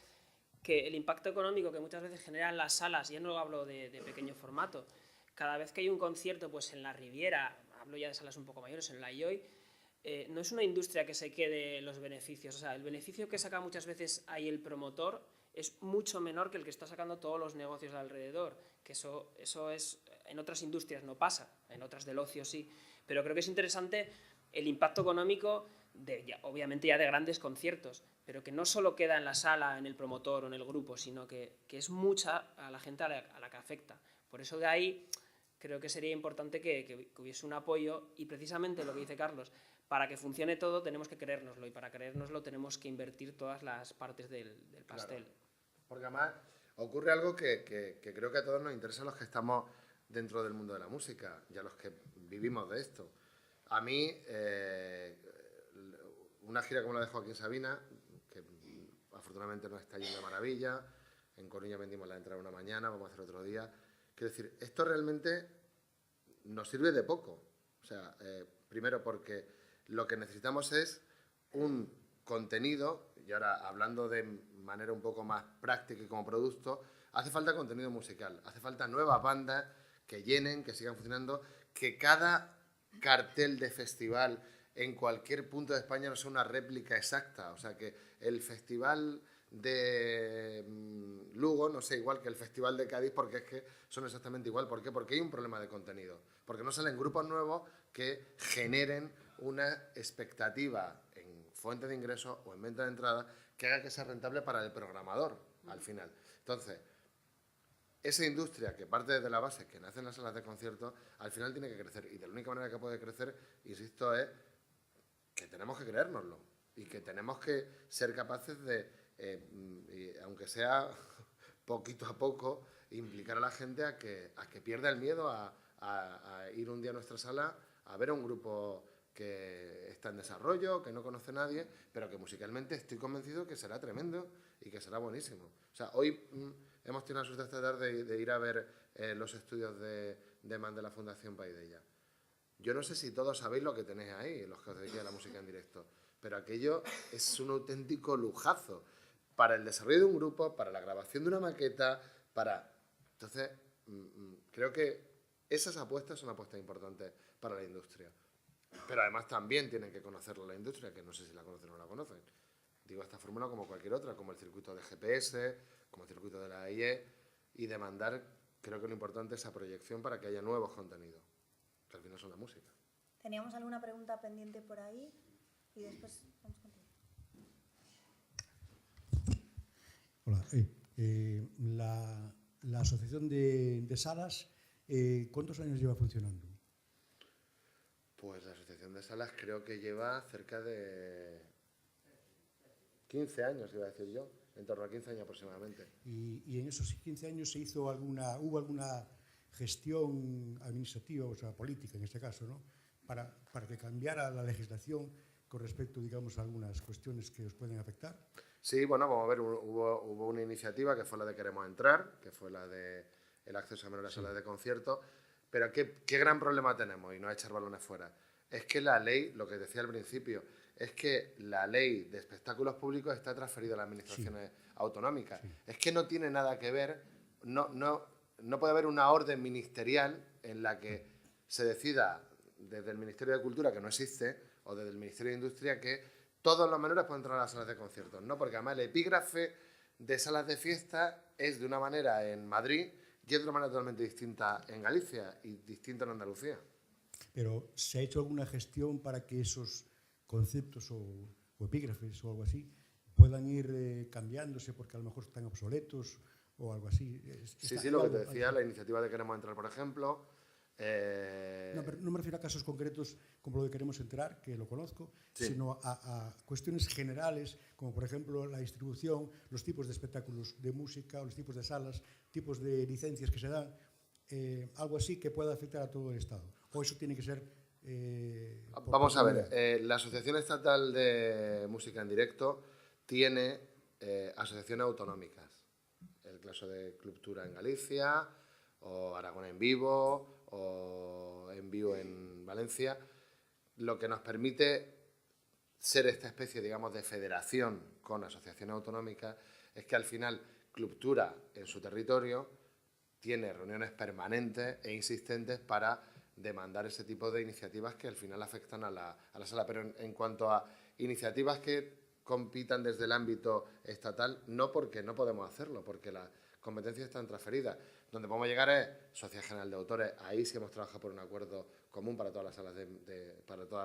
el impacto económico que muchas veces generan las salas, ya no hablo de pequeño formato, cada vez que hay un concierto, pues en la Riviera, hablo ya de salas un poco mayores, en la IOI, no es una industria que se quede los beneficios. O sea, el beneficio que saca muchas veces ahí el promotor es mucho menor que el que está sacando todos los negocios alrededor, que eso es, en otras industrias no pasa, en otras del ocio sí, pero creo que es interesante el impacto económico, obviamente ya de grandes conciertos, pero que no solo queda en la sala, en el promotor o en el grupo, sino que es mucha a la gente a la que afecta. Por eso de ahí creo que sería importante que hubiese un apoyo y precisamente lo que dice Carlos, para que funcione todo tenemos que creérnoslo y para creérnoslo tenemos que invertir todas las partes del pastel. Claro. Porque además ocurre algo que creo que a todos nos interesa a los que estamos dentro del mundo de la música y a los que vivimos de esto. A mí, una gira como la de Joaquín Sabina, que afortunadamente nos está yendo de maravilla, en Coruña vendimos la entrada una mañana, vamos a hacer otro día. Quiero decir, esto realmente nos sirve de poco. O sea, primero porque lo que necesitamos es un contenido, y ahora hablando de manera un poco más práctica y como producto, hace falta contenido musical, hace falta nuevas bandas que llenen, que sigan funcionando, que cada cartel de festival en cualquier punto de España no sea una réplica exacta, o sea, que el festival de Lugo no sea igual que el festival de Cádiz, porque es que son exactamente igual. ¿Por qué? Porque hay un problema de contenido, porque no salen grupos nuevos que generen una expectativa en fuente de ingresos o en venta de entradas que haga que sea rentable para el programador al final. Entonces, esa industria que parte desde la base, que nace en las salas de conciertos, al final tiene que crecer. Y de la única manera que puede crecer, insisto, es que tenemos que creérnoslo y que tenemos que ser capaces de, aunque sea poquito a poco, implicar a la gente a que pierda el miedo a ir un día a nuestra sala a ver a un grupo que está en desarrollo, que no conoce a nadie, pero que musicalmente estoy convencido que será tremendo y que será buenísimo. O sea, hoy hemos tenido la suerte esta tarde de ir a ver los estudios de Man de la Fundación Paideia. Yo no sé si todos sabéis lo que tenéis ahí, los que os dedicáis a la música en directo, pero aquello es un auténtico lujazo para el desarrollo de un grupo, para la grabación de una maqueta, para... Entonces, creo que esas apuestas son apuestas importantes para la industria. Pero además también tienen que conocerlo la industria, que no sé si la conocen o no la conocen. Digo, esta fórmula como cualquier otra, como el circuito de GPS, como el circuito de la AIE, y demandar, creo que lo importante es esa proyección para que haya nuevos contenidos, que al final son la música. ¿Teníamos alguna pregunta pendiente por ahí? Y después vamos contigo. Hola. La asociación de salas, ¿cuántos años lleva funcionando? Pues la asociación de salas creo que lleva cerca de 15 años, iba a decir yo, en torno a 15 años aproximadamente. Y en esos 15 años hubo alguna gestión administrativa, o sea, política en este caso, ¿no? Para que cambiara la legislación con respecto, digamos, a algunas cuestiones que os pueden afectar. Sí, bueno, vamos a ver, hubo una iniciativa que fue la de Queremos Entrar, que fue la de el acceso a menores a salas de concierto, pero ¿qué gran problema tenemos? Y no echar balones fuera. Es que la ley, lo que decía al principio, es que la ley de espectáculos públicos está transferida a las administraciones autonómicas. Sí. Es que no tiene nada que ver, no puede haber una orden ministerial en la que se decida desde el Ministerio de Cultura, que no existe, o desde el Ministerio de Industria, que todos los menores pueden entrar a las salas de conciertos, ¿no? Porque además el epígrafe de salas de fiesta es de una manera en Madrid y es de una manera totalmente distinta en Galicia y distinta en Andalucía. Pero ¿se ha hecho alguna gestión para que esos conceptos o epígrafes o algo así puedan ir cambiándose porque a lo mejor están obsoletos o algo así? Sí, lo que te decía, la iniciativa de Queremos Entrar, por ejemplo. No, pero no me refiero a casos concretos como lo de Queremos Entrar, que lo conozco, sí, sino a cuestiones generales, como por ejemplo la distribución, los tipos de espectáculos de música, o los tipos de salas, tipos de licencias que se dan, algo así que pueda afectar a todo el Estado. O eso tiene que ser... Vamos a ver, la Asociación Estatal de Música en Directo tiene asociaciones autonómicas. El caso de Clubtura en Galicia, o Aragón en Vivo, o En Vivo en Valencia, lo que nos permite ser esta especie, digamos, de federación con asociaciones autonómicas es que al final Clubtura en su territorio tiene reuniones permanentes e insistentes para demandar ese tipo de iniciativas que al final afectan a la sala. Pero en cuanto a iniciativas que compitan desde el ámbito estatal, no, porque no podemos hacerlo, porque las competencias están transferidas. Donde podemos llegar es Sociedad General de Autores. Ahí sí hemos trabajado por un acuerdo común para todas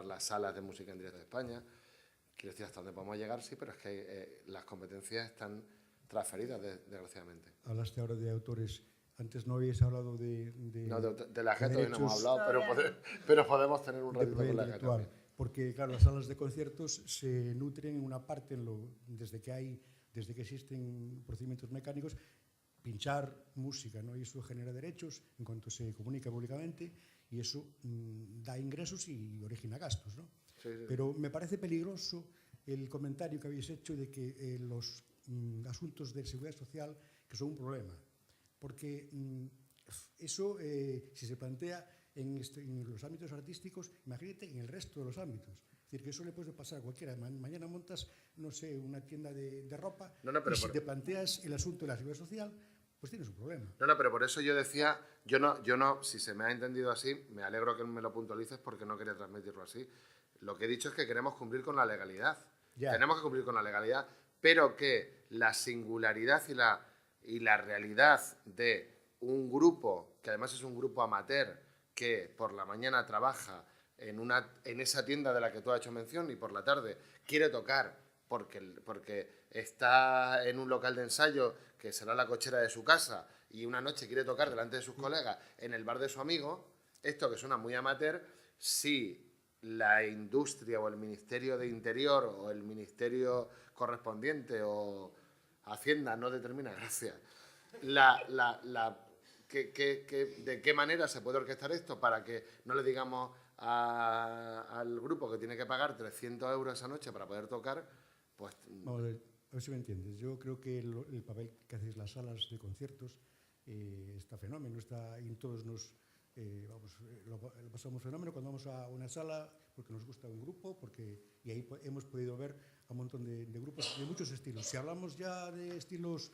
las salas de música en directo de España. Quiero decir, hasta donde podemos llegar, sí, pero es que las competencias están transferidas, desgraciadamente. Hablaste ahora de autores. Antes no habíais hablado de la gente, hoy no hemos hablado, pero podemos tener un ratito con la gente. Porque, claro, las salas de conciertos se nutren en una parte, desde que existen procedimientos mecánicos, pinchar música, ¿no? Y eso genera derechos en cuanto se comunica públicamente y eso da ingresos y origina gastos, ¿no? Sí. Pero me parece peligroso el comentario que habéis hecho de que los asuntos de seguridad social que son un problema, porque eso, si se plantea en los ámbitos artísticos, imagínate en el resto de los ámbitos. Es decir, que eso le puede pasar a cualquiera. Mañana montas, no sé, una tienda de ropa y si te planteas el asunto de la seguridad social, pues tienes un problema. No, pero por eso yo decía, yo no, si se me ha entendido así, me alegro que me lo puntualices porque no quería transmitirlo así. Lo que he dicho es que queremos cumplir con la legalidad. Ya. Tenemos que cumplir con la legalidad, pero que la singularidad y la realidad de un grupo, que además es un grupo amateur, que por la mañana trabaja en esa tienda de la que tú has hecho mención y por la tarde quiere tocar porque está en un local de ensayo que será la cochera de su casa y una noche quiere tocar delante de sus colegas en el bar de su amigo, esto que suena muy amateur, si la industria o el Ministerio de Interior o el ministerio correspondiente o Hacienda no determina, gracias, de qué manera se puede orquestar esto para que no le digamos al grupo que tiene que pagar 300 euros esa noche para poder tocar, pues... A ver si me entiendes. Yo creo que el papel que hacéis las salas de conciertos está fenómeno, y todos lo pasamos fenómeno cuando vamos a una sala porque nos gusta un grupo, y ahí hemos podido ver a un montón de grupos de muchos estilos. Si hablamos ya de estilos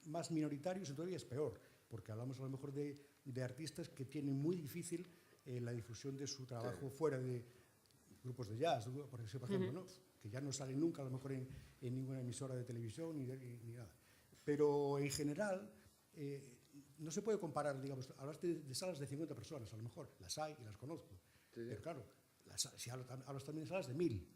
más minoritarios, todavía es peor, porque hablamos a lo mejor de artistas que tienen muy difícil la difusión de su trabajo fuera de grupos de jazz, por ejemplo, ¿no? Que ya no salen nunca a lo mejor en ninguna emisora de televisión ni nada. Pero en general no se puede comparar, digamos, hablaste de salas de 50 personas, a lo mejor, las hay y las conozco, pero claro, si hablas también de salas de 1000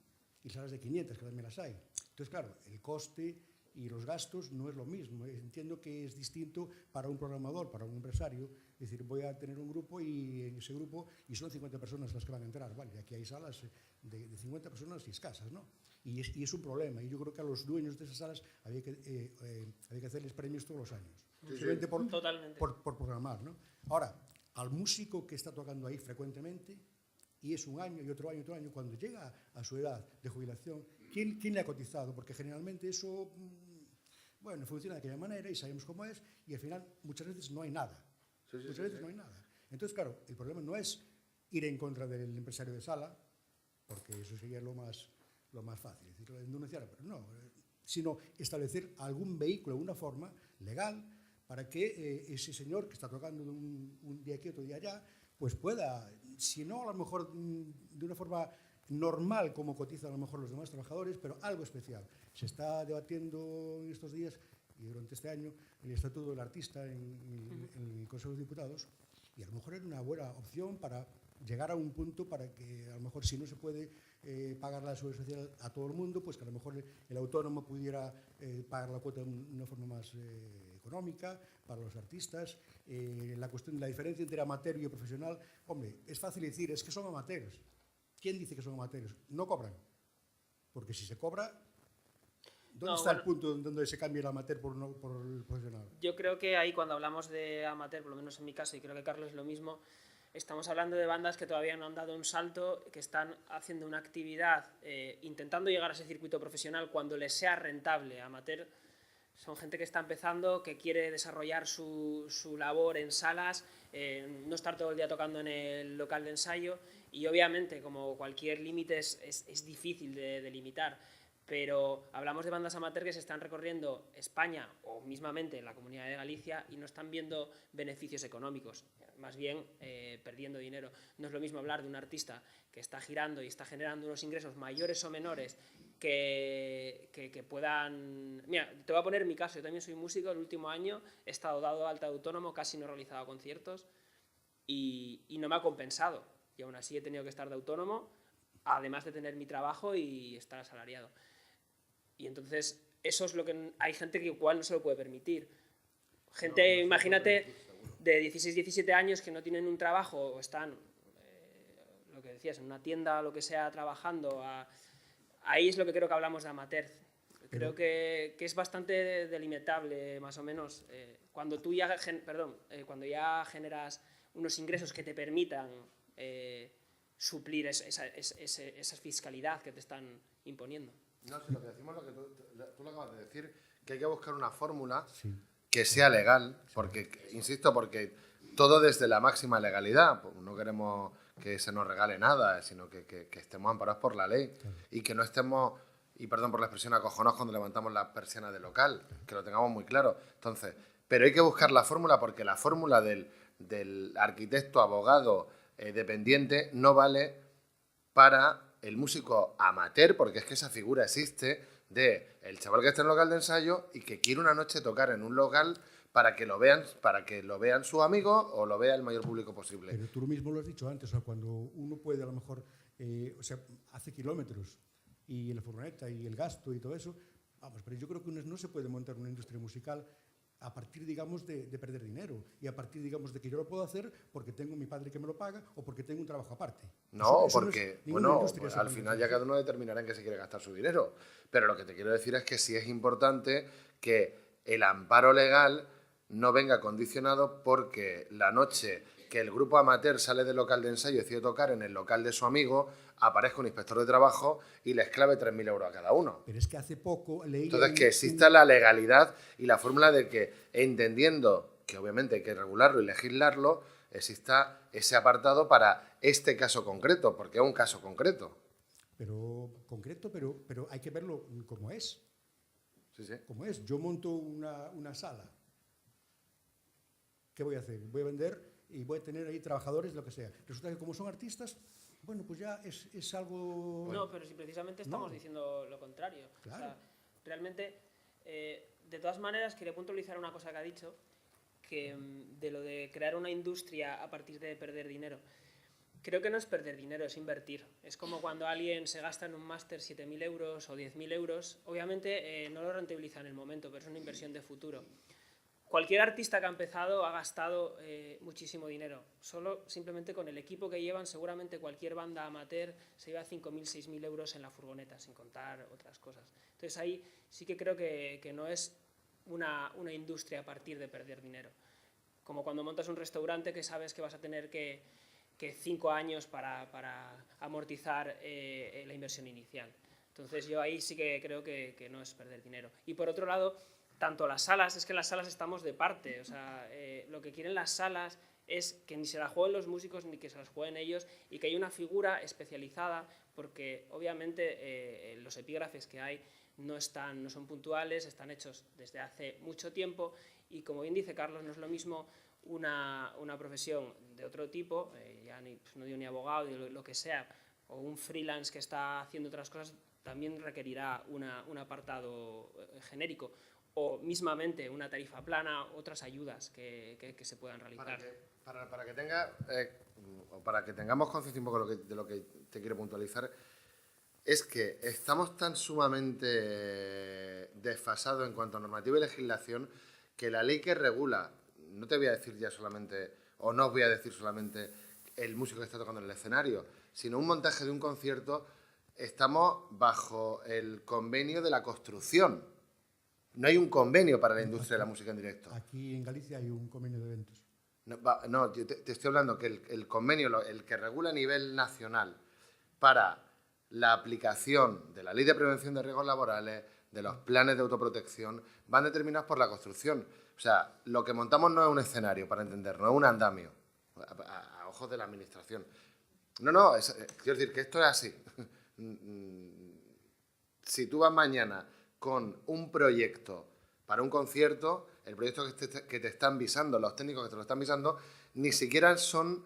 y salas de 500, que también las hay. Entonces, claro, el coste y los gastos no es lo mismo. Entiendo que es distinto para un programador, para un empresario, es decir, voy a tener un grupo y en ese grupo y son 50 personas las que van a entrar, ¿vale? Y aquí hay salas de 50 personas y escasas, ¿no? Y es un problema, y yo creo que a los dueños de esas salas había que hacerles premios todos los años, simplemente por programar, ¿no? Ahora, al músico que está tocando ahí frecuentemente, y es un año y otro año, cuando llega a su edad de jubilación, ¿quién le ha cotizado? Porque generalmente eso, bueno, funciona de aquella manera y sabemos cómo es, y al final muchas veces no hay nada. Muchas veces no hay nada. Entonces, claro, el problema no es ir en contra del empresario de sala, porque eso sería lo más fácil, es decir, denunciar, pero no, sino establecer algún vehículo, una forma legal, para que ese señor que está tocando un día aquí, otro día allá, pues pueda, si no a lo mejor de una forma normal como cotizan a lo mejor los demás trabajadores, pero algo especial. Se está debatiendo en estos días y durante este año el Estatuto del Artista en el Consejo de Diputados, y a lo mejor era una buena opción para llegar a un punto para que a lo mejor, si no se puede pagar la seguridad social a todo el mundo, pues que a lo mejor el autónomo pudiera pagar la cuota de una forma más económica para los artistas. La diferencia entre amateur y profesional, hombre, es fácil decir, es que son amateurs. ¿Quién dice que son amateurs? No cobran, porque si se cobra, ¿dónde está el punto donde se cambia el amateur por el profesional? Yo creo que ahí, cuando hablamos de amateur, por lo menos en mi caso, y creo que Carlos es lo mismo, estamos hablando de bandas que todavía no han dado un salto, que están haciendo una actividad, intentando llegar a ese circuito profesional cuando les sea rentable. Amateur son gente que está empezando, que quiere desarrollar su labor en salas, no estar todo el día tocando en el local de ensayo, y obviamente, como cualquier límite, es difícil de delimitar. Pero hablamos de bandas amateur que se están recorriendo España o mismamente la Comunidad de Galicia y no están viendo beneficios económicos, más bien perdiendo dinero. No es lo mismo hablar de un artista que está girando y está generando unos ingresos mayores o menores que puedan... Mira, te voy a poner mi caso, yo también soy músico, el último año he estado dado de alta de autónomo, casi no he realizado conciertos y no me ha compensado, y aún así he tenido que estar de autónomo, además de tener mi trabajo y estar asalariado. Y entonces, eso es lo que hay gente que igual no se lo puede permitir. Gente, imagínate, de 16, 17 años que no tienen un trabajo o están, lo que decías, en una tienda o lo que sea, trabajando. Ahí es lo que creo que hablamos de amateur. Creo que es bastante delimitable, más o menos. Cuando ya generas unos ingresos que te permitan suplir esa fiscalidad que te están imponiendo. No, si lo que decimos, lo que tú lo acabas de decir, que hay que buscar una fórmula que sea legal, porque, insisto, porque todo desde la máxima legalidad, pues no queremos que se nos regale nada, sino que estemos amparados por la ley y que no estemos, y perdón por la expresión, acojonados cuando levantamos la persiana del local, que lo tengamos muy claro. Entonces, pero hay que buscar la fórmula, porque la fórmula del arquitecto, abogado, dependiente, no vale para el músico amateur, porque es que esa figura existe, de el chaval que está en el local de ensayo y que quiere una noche tocar en un local para que lo vean sus amigos o lo vea el mayor público posible. Pero tú mismo lo has dicho antes, o sea, cuando uno puede a lo mejor, hace kilómetros y la furgoneta y el gasto y todo eso, vamos, pero yo creo que no se puede montar una industria musical a partir, digamos, de perder dinero y a partir, digamos, de que yo lo puedo hacer porque tengo mi padre que me lo paga o porque tengo un trabajo aparte. No, eso porque, bueno, pues al final ya cada uno determinará en qué se quiere gastar su dinero. Pero lo que te quiero decir es que sí es importante que el amparo legal no venga condicionado porque la noche que el grupo amateur sale del local de ensayo y decide tocar en el local de su amigo, aparezca un inspector de trabajo y les clave 3.000 euros a cada uno. Pero es que hace poco leí... Entonces, que exista la legalidad y la fórmula de que, entendiendo que obviamente hay que regularlo y legislarlo, exista ese apartado para este caso concreto, porque es un caso concreto. Pero concreto, pero hay que verlo como es. Sí, sí. Como es. Yo monto una sala. ¿Qué voy a hacer? Voy a vender y voy a tener ahí trabajadores, lo que sea. Resulta que como son artistas, bueno, pues ya es algo... No, pero si precisamente estamos diciendo lo contrario. Claro. O sea, realmente, de todas maneras, quería puntualizar una cosa que ha dicho, que de lo de crear una industria a partir de perder dinero. Creo que no es perder dinero, es invertir. Es como cuando alguien se gasta en un máster 7.000 euros o 10.000 euros. Obviamente no lo rentabiliza en el momento, pero es una inversión de futuro. Cualquier artista que ha empezado ha gastado muchísimo dinero. Solo simplemente con el equipo que llevan, seguramente cualquier banda amateur se lleva 5.000, 6.000 euros en la furgoneta, sin contar otras cosas. Entonces ahí sí que creo que no es una industria a partir de perder dinero. Como cuando montas un restaurante que sabes que vas a tener que 5 años para amortizar la inversión inicial. Entonces yo ahí sí que creo que no es perder dinero. Y por otro lado, tanto las salas, es que en las salas estamos de parte, o sea, lo que quieren las salas es que ni se la jueguen los músicos ni que se las jueguen ellos y que haya una figura especializada, porque obviamente los epígrafes que hay no son puntuales, están hechos desde hace mucho tiempo y como bien dice Carlos, no es lo mismo una profesión de otro tipo, ya no digo ni abogado, ni lo que sea, o un freelance que está haciendo otras cosas, también requerirá un apartado genérico, o mismamente una tarifa plana, otras ayudas que se puedan realizar. Para que tengamos conciencia un poco de lo que te quiero puntualizar, es que estamos tan sumamente desfasados en cuanto a normativa y legislación que la ley que regula, no te voy a decir ya solamente, o no os voy a decir solamente el músico que está tocando en el escenario, sino un montaje de un concierto, estamos bajo el convenio de la construcción. No hay un convenio para la industria de la música en directo. Aquí en Galicia hay un convenio de eventos. No, te estoy hablando que el convenio, el que regula a nivel nacional para la aplicación de la Ley de Prevención de Riesgos Laborales, de los planes de autoprotección, van determinados por la construcción. O sea, lo que montamos no es un escenario, para entender, no es un andamio, a ojos de la administración. No, quiero decir que esto es así. Si tú vas mañana con un proyecto para un concierto, el proyecto que te están visando, los técnicos que te lo están visando, ni siquiera son,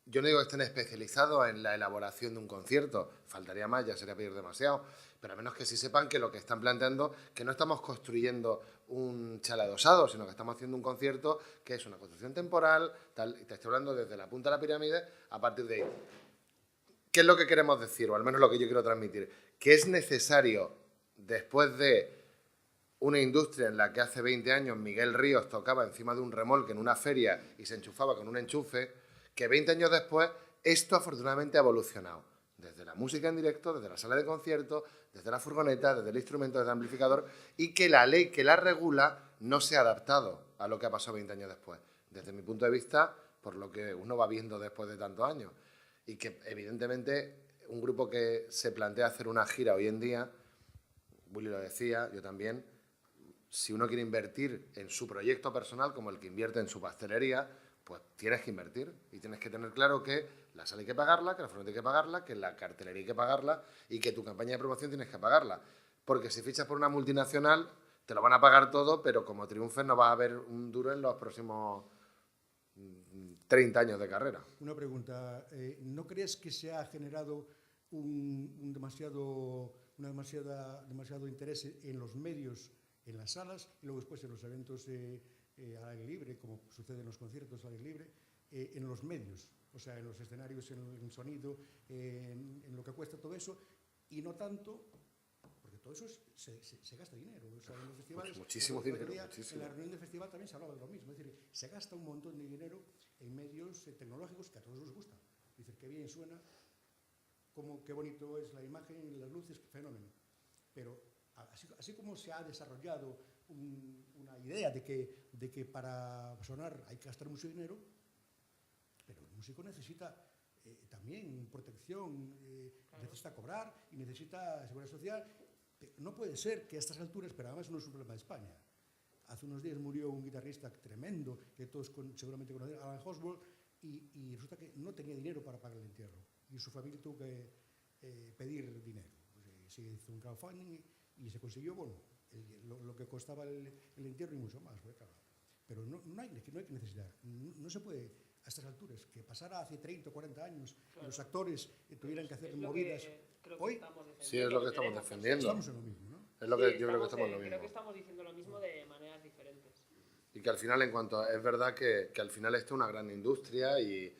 yo no digo que estén especializados en la elaboración de un concierto, faltaría más, ya sería pedir demasiado, pero a menos que sí sepan que lo que están planteando, que no estamos construyendo un chalet adosado, sino que estamos haciendo un concierto que es una construcción temporal, tal, y te estoy hablando desde la punta de la pirámide, a partir de ahí. ¿Qué es lo que queremos decir, o al menos lo que yo quiero transmitir? Que es necesario, después de una industria en la que hace 20 años Miguel Ríos tocaba encima de un remolque en una feria y se enchufaba con un enchufe, que 20 años después esto afortunadamente ha evolucionado. Desde la música en directo, desde la sala de conciertos, desde la furgoneta, desde el instrumento, desde el amplificador, y que la ley que la regula no se ha adaptado a lo que ha pasado 20 años después. Desde mi punto de vista, por lo que uno va viendo después de tantos años. Y que evidentemente un grupo que se plantea hacer una gira hoy en día, Willy lo decía, yo también, si uno quiere invertir en su proyecto personal como el que invierte en su pastelería, pues tienes que invertir y tienes que tener claro que la sala hay que pagarla, que la furgoneta hay que pagarla, que la cartelería hay que pagarla y que tu campaña de promoción tienes que pagarla. Porque si fichas por una multinacional, te lo van a pagar todo, pero como triunfes no vas a ver un duro en los próximos 30 años de carrera. Una pregunta, ¿no crees que se ha generado demasiado interés en los medios, en las salas, y luego después en los eventos al aire libre, como sucede en los conciertos al aire libre, en los medios, o sea, en los escenarios, en el sonido, en lo que cuesta todo eso, y no tanto, porque todo eso se gasta dinero. O sea, en los festivales, muchísimo dinero. En la reunión del festival también se hablaba de lo mismo, es decir, se gasta un montón de dinero en medios tecnológicos que a todos les gusta. Es decir, qué bien suena, qué bonito es la imagen, las luces, fenómeno. Pero así como se ha desarrollado una idea de que para sonar hay que gastar mucho dinero, músico necesita también protección, necesita cobrar y necesita seguridad social. No puede ser que a estas alturas, pero además no es un problema de España. Hace unos días murió un guitarrista tremendo, que todos seguramente conocen, Alan Osborne, y resulta que no tenía dinero para pagar el entierro. Y su familia tuvo que pedir dinero. Se hizo un crowdfunding y se consiguió, bueno, lo que costaba el entierro y mucho más, claro. Pero no hay necesidad. No se puede, a estas alturas, que pasara hace 30 o 40 años y los actores tuvieran que hacer movidas. Hoy sí, es lo que estamos defendiendo. Estamos en lo mismo, ¿no? Es lo que yo creo que estamos en lo mismo. Creo que estamos diciendo lo mismo de maneras diferentes. Y que al final, en cuanto es verdad que al final esto es una gran industria y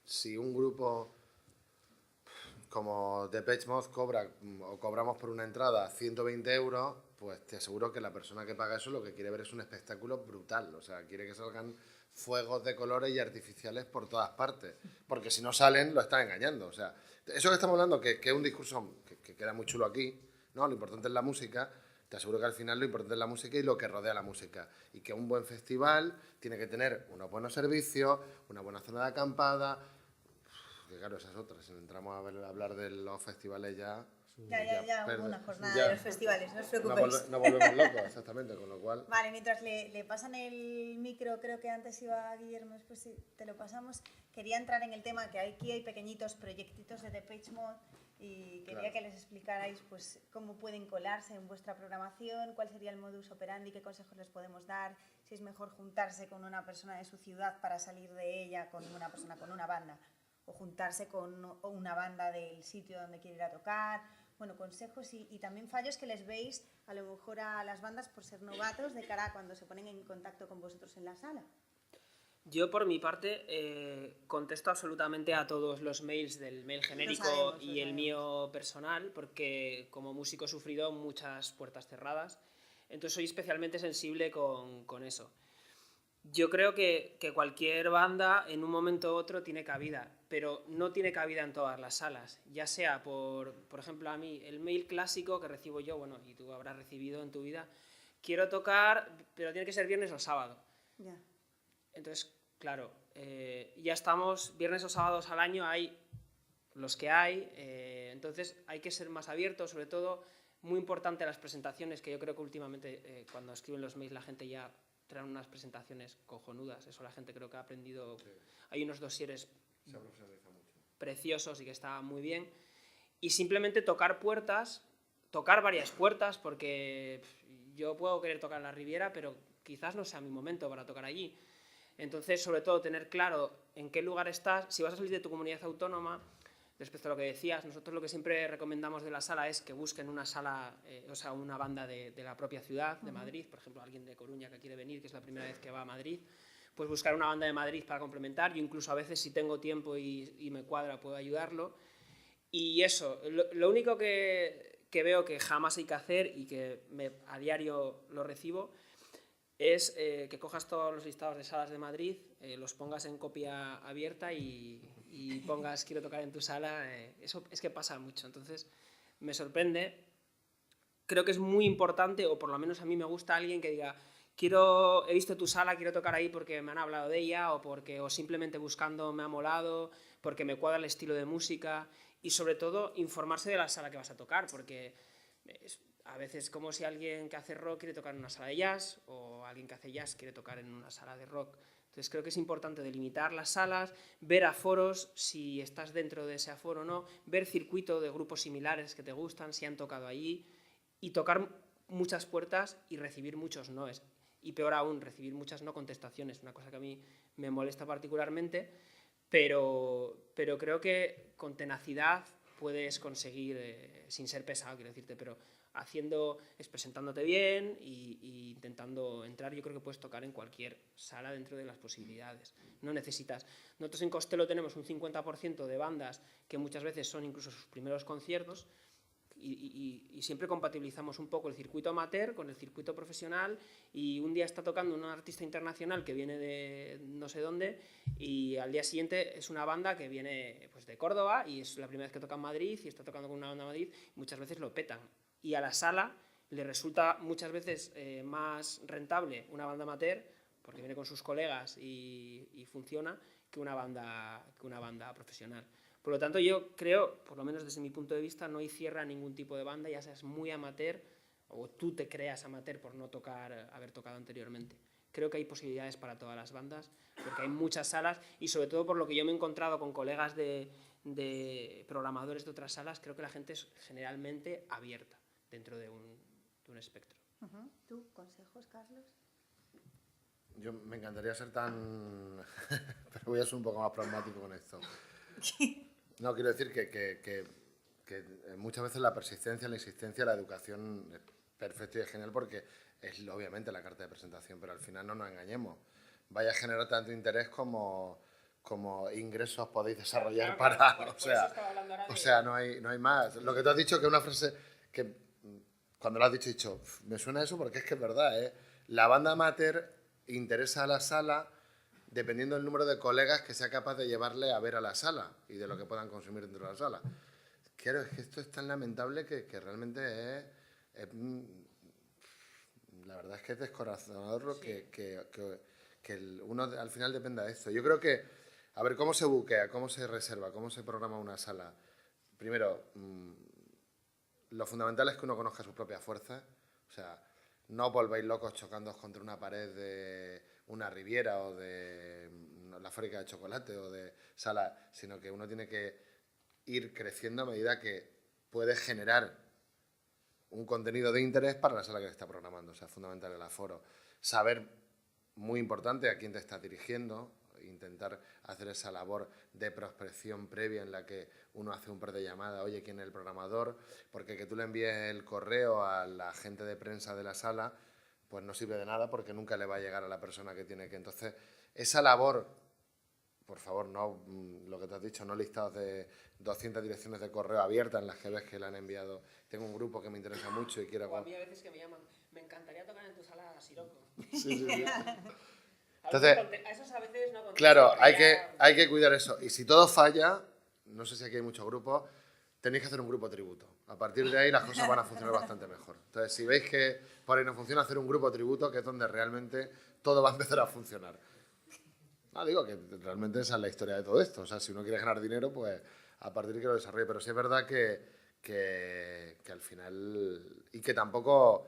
si un grupo como Depeche Mode cobramos por una entrada 120 euros, pues te aseguro que la persona que paga eso lo que quiere ver es un espectáculo brutal. O sea, quiere que salgan fuegos de colores y artificiales por todas partes. Porque si no salen, lo están engañando. O sea, eso que estamos hablando, que es un discurso que queda muy chulo aquí, ¿no? Lo importante es la música. Te aseguro que al final lo importante es la música y lo que rodea la música. Y que un buen festival tiene que tener unos buenos servicios, una buena zona de acampada. Que claro, esas otras. Si entramos a hablar de los festivales ya... Ya, hubo una jornada de los festivales, no os preocupéis. No volvemos locos, exactamente, con lo cual... Vale, mientras le pasan el micro, creo que antes iba Guillermo, después si te lo pasamos, quería entrar en el tema que aquí hay pequeñitos proyectitos de Depeche Mode y quería que les explicarais pues, cómo pueden colarse en vuestra programación, cuál sería el modus operandi, qué consejos les podemos dar, si es mejor juntarse con una persona de su ciudad para salir de ella con una persona con una banda, o juntarse con una banda del sitio donde quiere ir a tocar. Bueno, consejos y también fallos que les veis a lo mejor a las bandas por ser novatos de cara a cuando se ponen en contacto con vosotros en la sala. Yo, por mi parte, contesto absolutamente a todos los mails del mail genérico y el mío personal, porque como músico he sufrido muchas puertas cerradas, entonces soy especialmente sensible con eso. Yo creo que cualquier banda en un momento u otro tiene cabida, pero no tiene cabida en todas las salas, ya sea por ejemplo, a mí, el mail clásico que recibo yo, bueno, y tú habrás recibido en tu vida, quiero tocar, pero tiene que ser viernes o sábado. Ya. Entonces, claro, ya estamos, viernes o sábados al año hay los que hay, entonces hay que ser más abiertos, sobre todo, muy importante las presentaciones, que yo creo que últimamente cuando escriben los mails la gente ya trae unas presentaciones cojonudas, eso la gente creo que ha aprendido, sí. Hay unos dosieres preciosos y que está muy bien, y simplemente tocar puertas, tocar varias puertas, porque yo puedo querer tocar en la Riviera, pero quizás no sea mi momento para tocar allí. Entonces, sobre todo, tener claro en qué lugar estás. Si vas a salir de tu comunidad autónoma, respecto a lo que decías, nosotros lo que siempre recomendamos de la sala es que busquen una sala, o sea, una banda de la propia ciudad, de Madrid, por ejemplo, alguien de Coruña que quiere venir, que es la primera vez que va a Madrid, pues buscar una banda de Madrid para complementar. Yo incluso a veces, si tengo tiempo y me cuadra, puedo ayudarlo. Y eso, lo único que veo que jamás hay que hacer y que a diario lo recibo, es que cojas todos los listados de salas de Madrid, los pongas en copia abierta y pongas quiero tocar en tu sala. Eso es que pasa mucho, entonces me sorprende. Creo que es muy importante, o por lo menos a mí me gusta alguien que diga he visto tu sala, quiero tocar ahí porque me han hablado de ella, o simplemente buscando me ha molado, porque me cuadra el estilo de música, y sobre todo informarse de la sala que vas a tocar, porque a veces como si alguien que hace rock quiere tocar en una sala de jazz, o alguien que hace jazz quiere tocar en una sala de rock. Entonces creo que es importante delimitar las salas, ver aforos, si estás dentro de ese aforo o no, ver circuito de grupos similares que te gustan, si han tocado allí, y tocar muchas puertas y recibir muchos noes. Y peor aún, recibir muchas no contestaciones, una cosa que a mí me molesta particularmente, pero creo que con tenacidad puedes conseguir, sin ser pesado, quiero decirte, pero presentándote bien y intentando entrar, yo creo que puedes tocar en cualquier sala dentro de las posibilidades. No necesitas. Nosotros en Costello tenemos un 50% de bandas que muchas veces son incluso sus primeros conciertos, y siempre compatibilizamos un poco el circuito amateur con el circuito profesional, y un día está tocando un artista internacional que viene de no sé dónde, y al día siguiente es una banda que viene pues, de Córdoba, y es la primera vez que toca en Madrid y está tocando con una banda de Madrid, y muchas veces lo petan. Y a la sala le resulta muchas veces más rentable una banda amateur, porque viene con sus colegas y funciona, que una banda profesional. Por lo tanto, yo creo, por lo menos desde mi punto de vista, no hay cierre a ningún tipo de banda, ya seas muy amateur o tú te creas amateur por no haber tocado anteriormente. Creo que hay posibilidades para todas las bandas, porque hay muchas salas y sobre todo por lo que yo me he encontrado con colegas de programadores de otras salas, creo que la gente es generalmente abierta dentro de un espectro. ¿Tú, consejos, Carlos? Yo me encantaría ser tan... pero voy a ser un poco más pragmático con esto. No, quiero decir que muchas veces la persistencia, la insistencia, la educación es perfecto y es genial porque es obviamente la carta de presentación, pero al final no nos engañemos. Vaya a generar tanto interés como ingresos podéis desarrollar para... O sea, no hay más. Lo que tú has dicho, que es una frase que cuando lo has dicho, he dicho, me suena eso porque es que es verdad, ¿eh? La banda amateur interesa a la sala dependiendo del número de colegas que sea capaz de llevarle a ver a la sala y de lo que puedan consumir dentro de la sala. Claro, es que esto es tan lamentable que realmente la verdad es que es descorazonador sí. que uno al final dependa de esto. Yo creo que, a ver, ¿cómo se buquea? ¿Cómo se reserva? ¿Cómo se programa una sala? Primero, lo fundamental es que uno conozca sus propias fuerzas. O sea, no os volvéis locos chocándoos contra una pared de una Riviera o de la fábrica de chocolate o de sala, sino que uno tiene que ir creciendo a medida que puede generar un contenido de interés para la sala que le está programando. O sea, es fundamental el aforo. Saber, muy importante, a quién te estás dirigiendo, intentar hacer esa labor de prospección previa en la que uno hace un par de llamadas, oye, ¿quién es el programador? Porque que tú le envíes el correo a la gente de prensa de la sala, pues no sirve de nada porque nunca le va a llegar a la persona que tiene que. Entonces, esa labor, por favor, no, lo que te has dicho, no listados de 200 direcciones de correo abiertas en las que ves que le han enviado. Tengo un grupo que me interesa mucho y quiero... O a mí a veces que me llaman, me encantaría tocar en tu sala Siroco. Sí. Entonces, a esos a veces no contesto, claro, hay que cuidar eso. Y si todo falla, no sé si aquí hay muchos grupos, tenéis que hacer un grupo tributo. A partir de ahí las cosas van a funcionar bastante mejor. Entonces, si veis que por ahí no funciona, hacer un grupo tributo, que es donde realmente todo va a empezar a funcionar. No, digo que realmente esa es la historia de todo esto. O sea, si uno quiere ganar dinero, pues a partir de que lo desarrolle. Pero sí es verdad que al final... Y que tampoco...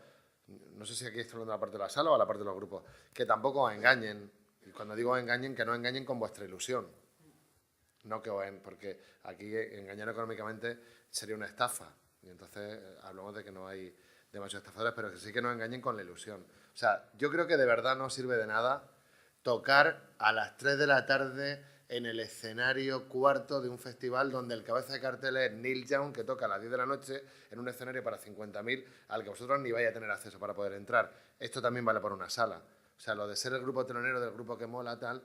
No sé si aquí estoy hablando de la parte de la sala o a la parte de los grupos. Que tampoco os engañen. Y cuando digo engañen, que no engañen con vuestra ilusión. No que porque aquí engañar económicamente sería una estafa. Y entonces hablamos de que no hay demasiados estafadores, pero que sí que no engañen con la ilusión. O sea, yo creo que de verdad no sirve de nada tocar a las 3 de la tarde en el escenario cuarto de un festival donde el cabeza de cartel es Neil Young, que toca a las 10 de la noche en un escenario para 50.000 al que vosotros ni vais a tener acceso para poder entrar. Esto también vale por una sala. O sea, lo de ser el grupo telonero del grupo que mola, tal,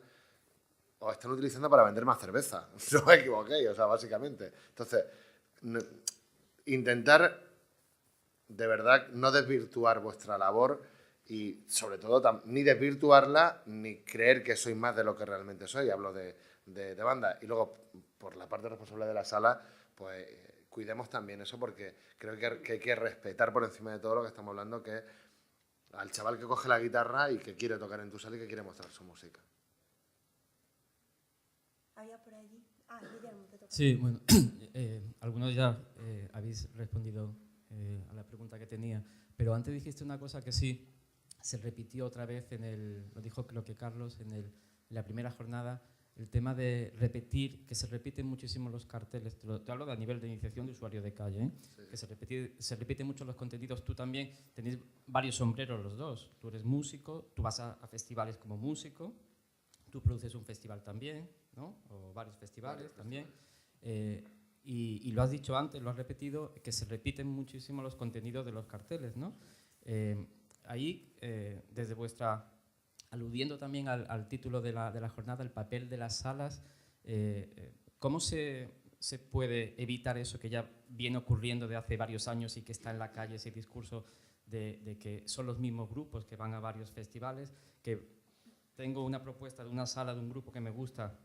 os están utilizando para vender más cerveza. No os equivoquéis, o sea, básicamente. Entonces, intentar de verdad no desvirtuar vuestra labor y, sobre todo, ni desvirtuarla ni creer que sois más de lo que realmente sois. Hablo de banda. Y luego, por la parte responsable de la sala, pues cuidemos también eso porque creo que hay que respetar por encima de todo lo que estamos hablando, que es al chaval que coge la guitarra y que quiere tocar en tu sala y que quiere mostrar su música. ¿Había por allí? Guillermo, te toca. Sí, bueno, algunos ya habéis respondido a la pregunta que tenía, pero antes dijiste una cosa que sí se repitió otra vez lo dijo creo que Carlos en la primera jornada, el tema de repetir, que se repiten muchísimo los carteles, te hablo de a nivel de iniciación de usuario de calle, ¿eh? Sí. Que se repiten mucho los contenidos. Tú también tenéis varios sombreros los dos, tú eres músico, tú vas a festivales como músico, tú produces un festival también, ¿no? O varios festivales también. Y lo has dicho antes, lo has repetido, que se repiten muchísimo los contenidos de los carteles, ¿no? Ahí, desde vuestra... Aludiendo también al título de la jornada, el papel de las salas, ¿cómo se puede evitar eso que ya viene ocurriendo de hace varios años y que está en la calle, ese discurso de que son los mismos grupos que van a varios festivales, que tengo una propuesta de una sala de un grupo que me gusta,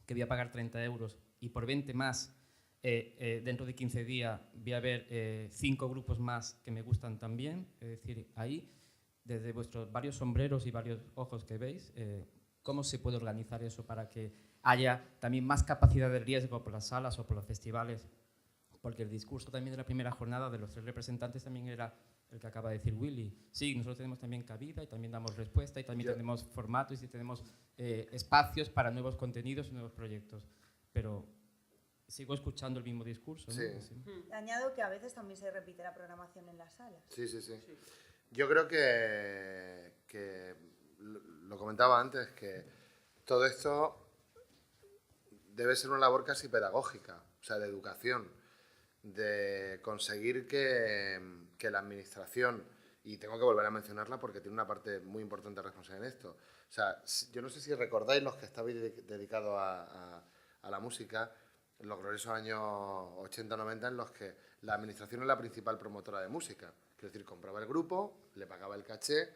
que voy a pagar 30 euros y por 20 más, dentro de 15 días voy a ver 5 grupos más que me gustan también? Es decir, ahí desde vuestros varios sombreros y varios ojos que veis, ¿cómo se puede organizar eso para que haya también más capacidad de riesgo por las salas o por los festivales? Porque el discurso también de la primera jornada de los 3 representantes también era el que acaba de decir Willy. Sí, nosotros tenemos también cabida y también damos respuesta y también tenemos formatos y tenemos espacios para nuevos contenidos y nuevos proyectos. Pero sigo escuchando el mismo discurso, ¿no? Sí. Añado que a veces también se repite la programación en las salas. Sí. Yo creo que lo comentaba antes, que todo esto debe ser una labor casi pedagógica, o sea, de educación, de conseguir que la administración, y tengo que volver a mencionarla porque tiene una parte muy importante de responsabilidad en esto, o sea, yo no sé si recordáis los que estabais dedicados a la música, en los gloriosos años 80-90 en los que la administración es la principal promotora de música. Quiero decir, compraba el grupo, le pagaba el caché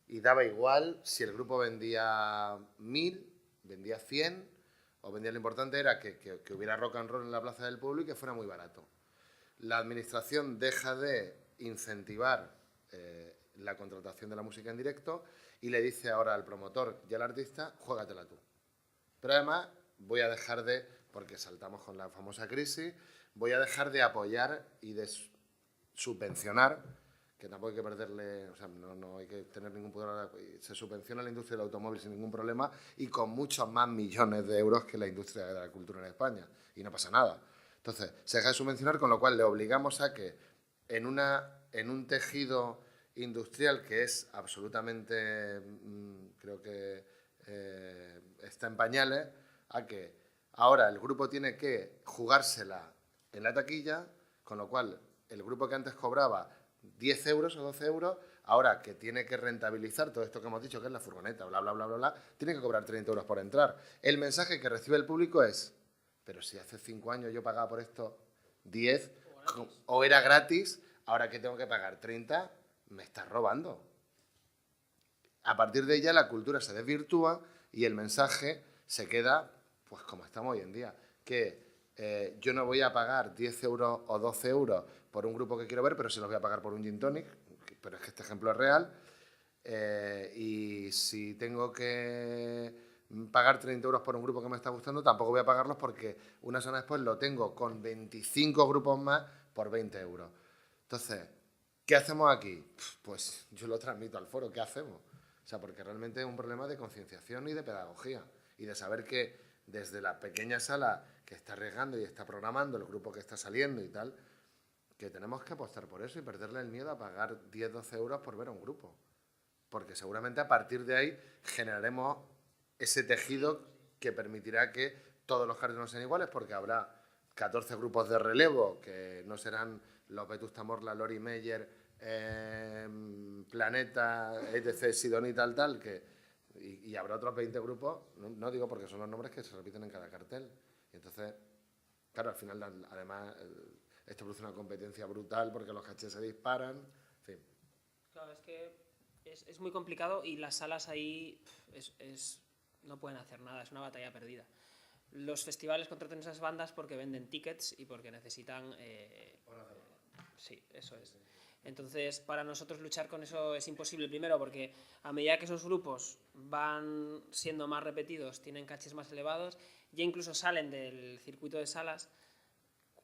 y daba igual si el grupo vendía 1000, vendía 100 o vendía... Lo importante era que hubiera rock and roll en la Plaza del Pueblo y que fuera muy barato. La administración deja de incentivar la contratación de la música en directo y le dice ahora al promotor y al artista, juégatela tú. Pero además voy a dejar de, porque saltamos con la famosa crisis, voy a dejar de apoyar y de subvencionar, que tampoco hay que perderle, o sea, no hay que tener ningún pudor, se subvenciona la industria del automóvil sin ningún problema y con muchos más millones de euros que la industria de la cultura en España, y no pasa nada. Entonces, se deja de subvencionar, con lo cual le obligamos a que en un tejido industrial que es absolutamente, creo que está en pañales, a que ahora el grupo tiene que jugársela en la taquilla, con lo cual el grupo que antes cobraba 10 euros o 12 euros, ahora que tiene que rentabilizar todo esto que hemos dicho, que es la furgoneta, bla, bla, bla, bla, bla, tiene que cobrar 30 euros por entrar. El mensaje que recibe el público es, pero si hace 5 años yo pagaba por esto 10 o era gratis, ahora que tengo que pagar 30, me estás robando. A partir de ella la cultura se desvirtúa y el mensaje se queda, pues como estamos hoy en día, que yo no voy a pagar 10 euros o 12 euros por un grupo que quiero ver, pero sí los voy a pagar por un gin tonic, pero es que este ejemplo es real, y si tengo que pagar 30 euros por un grupo que me está gustando, tampoco voy a pagarlos porque una semana después lo tengo con 25 grupos más por 20 euros. Entonces, ¿qué hacemos aquí? Pues yo lo transmito al foro, ¿qué hacemos? O sea, porque realmente es un problema de concienciación y de pedagogía, y de saber que desde la pequeña sala que está arriesgando y está programando, el grupo que está saliendo y tal, que tenemos que apostar por eso y perderle el miedo a pagar 10-12 euros por ver a un grupo. Porque seguramente a partir de ahí generaremos ese tejido que permitirá que todos los carteles no sean iguales, porque habrá 14 grupos de relevo que no serán los Vetusta Morla, Lori Meyer, Planeta, etc., Sidoni, tal, y habrá otros 20 grupos, no digo porque son los nombres que se repiten en cada cartel. Y entonces, claro, al final, además, esto produce una competencia brutal porque los cachés se disparan, en fin. Claro, es que es muy complicado y las salas ahí no pueden hacer nada, es una batalla perdida. Los festivales contratan esas bandas porque venden tickets y porque necesitan... sí, eso es. Entonces, para nosotros luchar con eso es imposible, primero porque a medida que esos grupos van siendo más repetidos, tienen cachés más elevados, ya incluso salen del circuito de salas,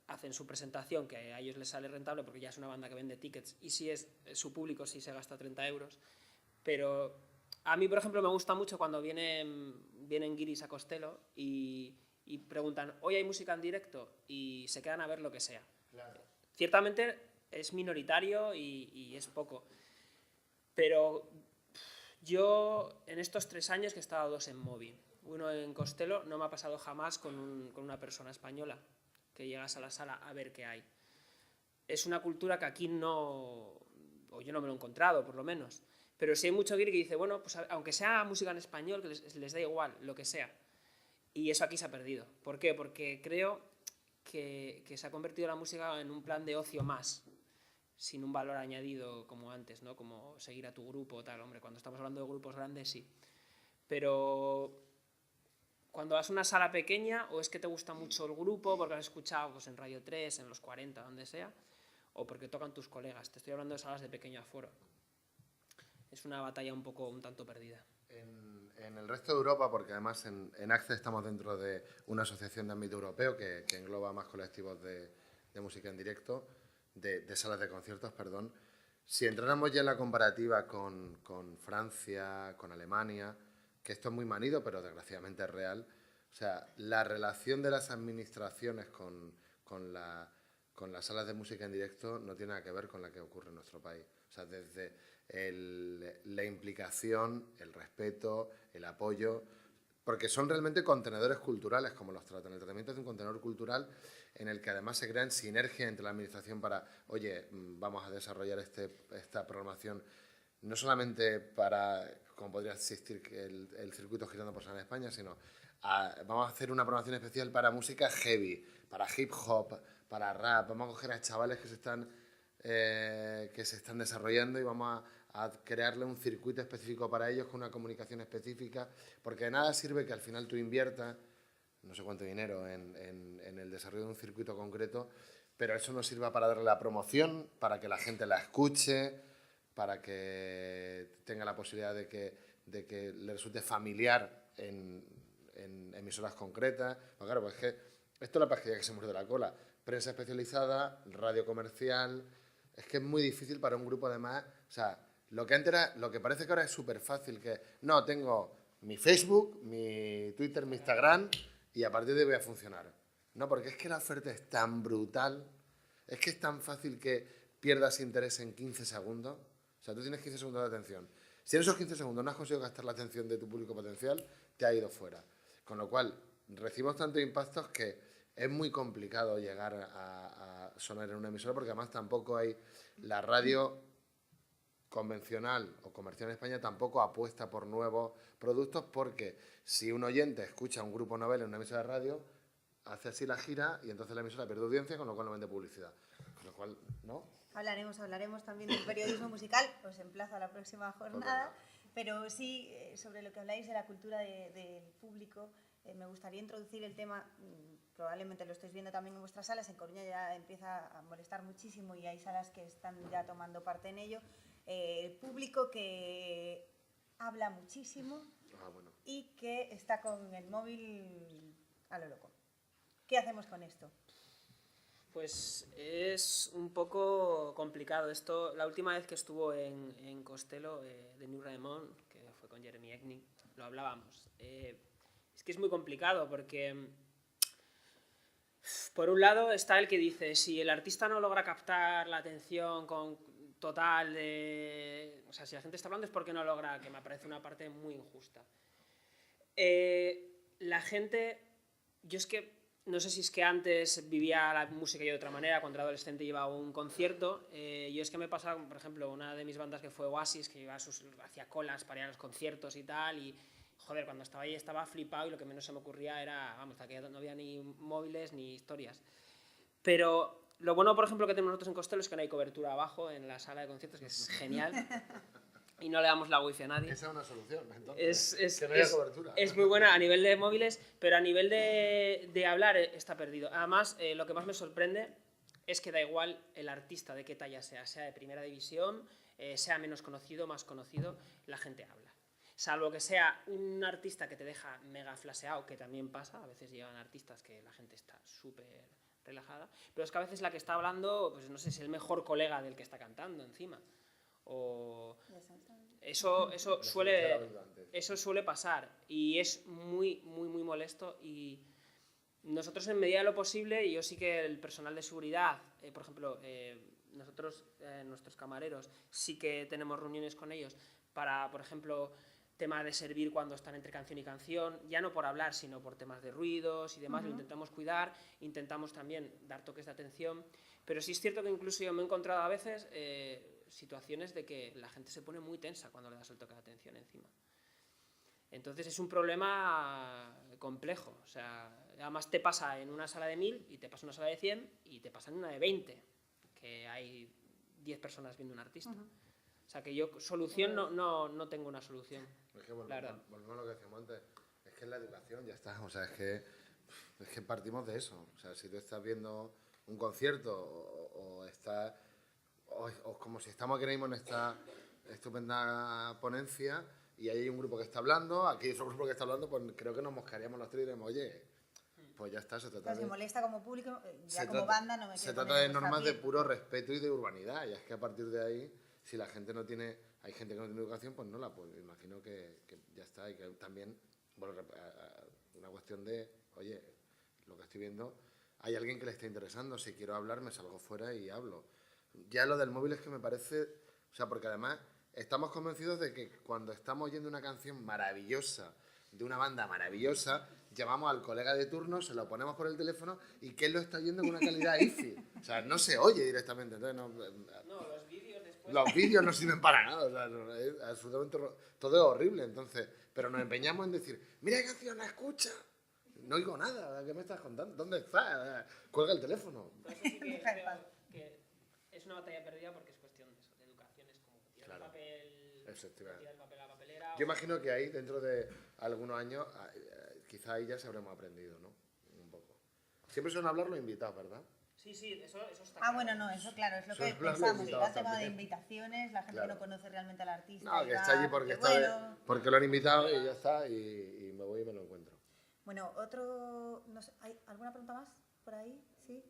hacen su presentación, que a ellos les sale rentable porque ya es una banda que vende tickets y si es su público sí se gasta 30 euros, pero a mí, por ejemplo, me gusta mucho cuando vienen guiris a Costello y preguntan, ¿hoy hay música en directo? Y se quedan a ver lo que sea. Claro. Ciertamente es minoritario y es poco, pero yo en estos 3 años que he estado 2 en Movi, uno en Costello, no me ha pasado jamás con una persona española que llegas a la sala a ver qué hay. Es una cultura que aquí no, o yo no me lo he encontrado por lo menos, pero sí hay mucho guiri que dice, bueno, pues aunque sea música en español, que les da igual, lo que sea. Y eso aquí se ha perdido. ¿Por qué? Porque creo que se ha convertido la música en un plan de ocio más, sin un valor añadido como antes, ¿no? Como seguir a tu grupo o tal. Hombre, cuando estamos hablando de grupos grandes, sí. Pero cuando vas a una sala pequeña, o es que te gusta mucho el grupo, porque has escuchado pues, en Radio 3, en los 40, donde sea, o porque tocan tus colegas. Te estoy hablando de salas de pequeño aforo. es una batalla un tanto perdida. En el resto de Europa, porque además en Access estamos dentro de una asociación de ámbito europeo que engloba más colectivos de música en directo, de salas de conciertos, perdón. Si entráramos ya en la comparativa con Francia, con Alemania, que esto es muy manido, pero desgraciadamente es real, o sea, la relación de las administraciones con las salas de música en directo no tiene nada que ver con la que ocurre en nuestro país. O sea, desde la implicación, el respeto, el apoyo, porque son realmente contenedores culturales como los tratan. El tratamiento es un contenedor cultural en el que además se crean sinergias entre la administración para, oye, vamos a desarrollar esta programación no solamente para, como podría existir el circuito girando por San España, sino vamos a hacer una programación especial para música heavy, para hip hop, para rap. Vamos a coger a chavales que se están desarrollando y vamos a crearle un circuito específico para ellos con una comunicación específica, porque de nada sirve que al final tú inviertas no sé cuánto dinero en el desarrollo de un circuito concreto, pero eso no sirva para darle la promoción, para que la gente la escuche, para que tenga la posibilidad de que le resulte familiar en emisoras concretas. Pues claro, pues es que esto es la pastilla que se muerde la cola. Prensa especializada, radio comercial. Es que es muy difícil para un grupo además. O sea, lo que parece que ahora es súper fácil, que no, tengo mi Facebook, mi Twitter, mi Instagram y a partir de ahí voy a funcionar. No, porque es que la oferta es tan brutal, es que es tan fácil que pierdas interés en 15 segundos. O sea, tú tienes 15 segundos de atención. Si en esos 15 segundos no has conseguido gastar la atención de tu público potencial, te ha ido fuera. Con lo cual, recibimos tantos impactos que es muy complicado llegar a sonar en una emisora, porque además tampoco hay la radio convencional o comercial en España tampoco apuesta por nuevos productos, porque si un oyente escucha un grupo novel en una emisora de radio, hace así la gira y entonces la emisora pierde audiencia, con lo cual no vende publicidad. Con lo cual, ¿no? Hablaremos también del periodismo musical, os emplazo a la próxima jornada, pero sí, sobre lo que habláis de la cultura del público, me gustaría introducir el tema, probablemente lo estáis viendo también en vuestras salas, en Coruña ya empieza a molestar muchísimo y hay salas que están ya tomando parte en ello, el público que habla muchísimo y que está con el móvil a lo loco. ¿Qué hacemos con esto? Pues es un poco complicado. Esto, la última vez que estuvo en Costello, de New Raymond, que fue con Jeremy Ekning, lo hablábamos. Es que es muy complicado porque, por un lado, está el que dice, si el artista no logra captar la atención total de... O sea, si la gente está hablando es porque no logra, que me parece una parte muy injusta. La gente... Yo es que... No sé si es que antes vivía la música yo de otra manera, cuando era adolescente iba a un concierto. Yo es que me pasaba, por ejemplo, una de mis bandas que fue Oasis, que hacía colas para ir a los conciertos y tal, y joder, cuando estaba ahí estaba flipado y lo que menos se me ocurría era, vamos, que no había ni móviles ni historias. Pero lo bueno, por ejemplo, que tenemos nosotros en Costello es que no hay cobertura abajo en la sala de conciertos, que es genial. Y no le damos la wifi a nadie. Esa es una solución, entonces. Que no haya cobertura. Es muy buena a nivel de móviles, pero a nivel de hablar está perdido. Además, lo que más me sorprende es que da igual el artista de qué talla sea de primera división, sea menos conocido, más conocido, la gente habla. Salvo que sea un artista que te deja mega flaseado, que también pasa, a veces llegan artistas que la gente está súper relajada, pero es que a veces la que está hablando, pues no sé, es el mejor colega del que está cantando encima. O eso suele pasar y es muy molesto, y nosotros en medida de lo posible, yo sí que el personal de seguridad, por ejemplo, nosotros, nuestros camareros, sí que tenemos reuniones con ellos para, por ejemplo, tema de servir cuando están entre canción y canción, ya no por hablar, sino por temas de ruidos y demás. Lo intentamos cuidar, intentamos también dar toques de atención, pero sí es cierto que incluso yo me he encontrado a veces situaciones de que la gente se pone muy tensa cuando le das el toque de atención encima. Entonces es un problema complejo. O sea, además te pasa en una sala de 1000 y te pasa en una sala de 100 y te pasa en una de 20, que hay 10 personas viendo un artista. O sea, que yo solución no tengo una solución. Es que volvemos a lo que decíamos antes. Es que es la educación, ya está. O sea, es que partimos de eso. O sea, si tú estás viendo un concierto o estás... O como si estamos aquí mismo en esta estupenda ponencia y ahí hay un grupo que está hablando, aquí hay otro grupo que está hablando, pues creo que nos mosquearíamos los tres y diremos, oye, pues ya está, se trata Claro, si de... molesta como público, ya se como trata- banda no me Se quiero trata poner de en vuestra normas de piel. puro respeto y de urbanidad, y es que a partir de ahí, si la gente no tiene, hay gente que no tiene educación, pues no la puede, imagino que ya está, y que también, bueno, una cuestión de, oye, lo que estoy viendo, hay alguien que le está interesando, si quiero hablar me salgo fuera y hablo. Ya lo del móvil es que me parece, o sea, porque además estamos convencidos de que cuando estamos oyendo una canción maravillosa, de una banda maravillosa, llamamos al colega de turno, se lo ponemos por el teléfono y que él lo está oyendo con una calidad IFI. O sea, no se oye directamente. Entonces No, los vídeos después... los vídeos no sirven para nada. O sea, es absolutamente todo es horrible. Entonces, pero nos empeñamos en decir, mira qué canción, la escucha. No oigo nada. ¿Qué me estás contando? ¿Dónde está? Cuelga el teléfono. Por eso sí que creo que es una batalla perdida porque es cuestión de eso, de educación, es como tirar Claro. el papel, Efectivamente. tirar el papel a la papelera. Yo imagino que ahí, dentro de algunos años, quizá ahí ya se habremos aprendido, ¿no? Un poco. Siempre suelen hablar los invitados, ¿verdad? Sí, eso está Ah, claro. bueno, no, eso claro, es lo Eso que es plan pensamos, de que va el invitados tema de también. invitaciones, la gente Claro. que no conoce realmente al artista. No, y que va, está allí porque, bueno. porque lo han invitado y ya está, y me voy y me lo encuentro. Bueno, otro, no sé, ¿hay alguna pregunta más por ahí? ¿Sí?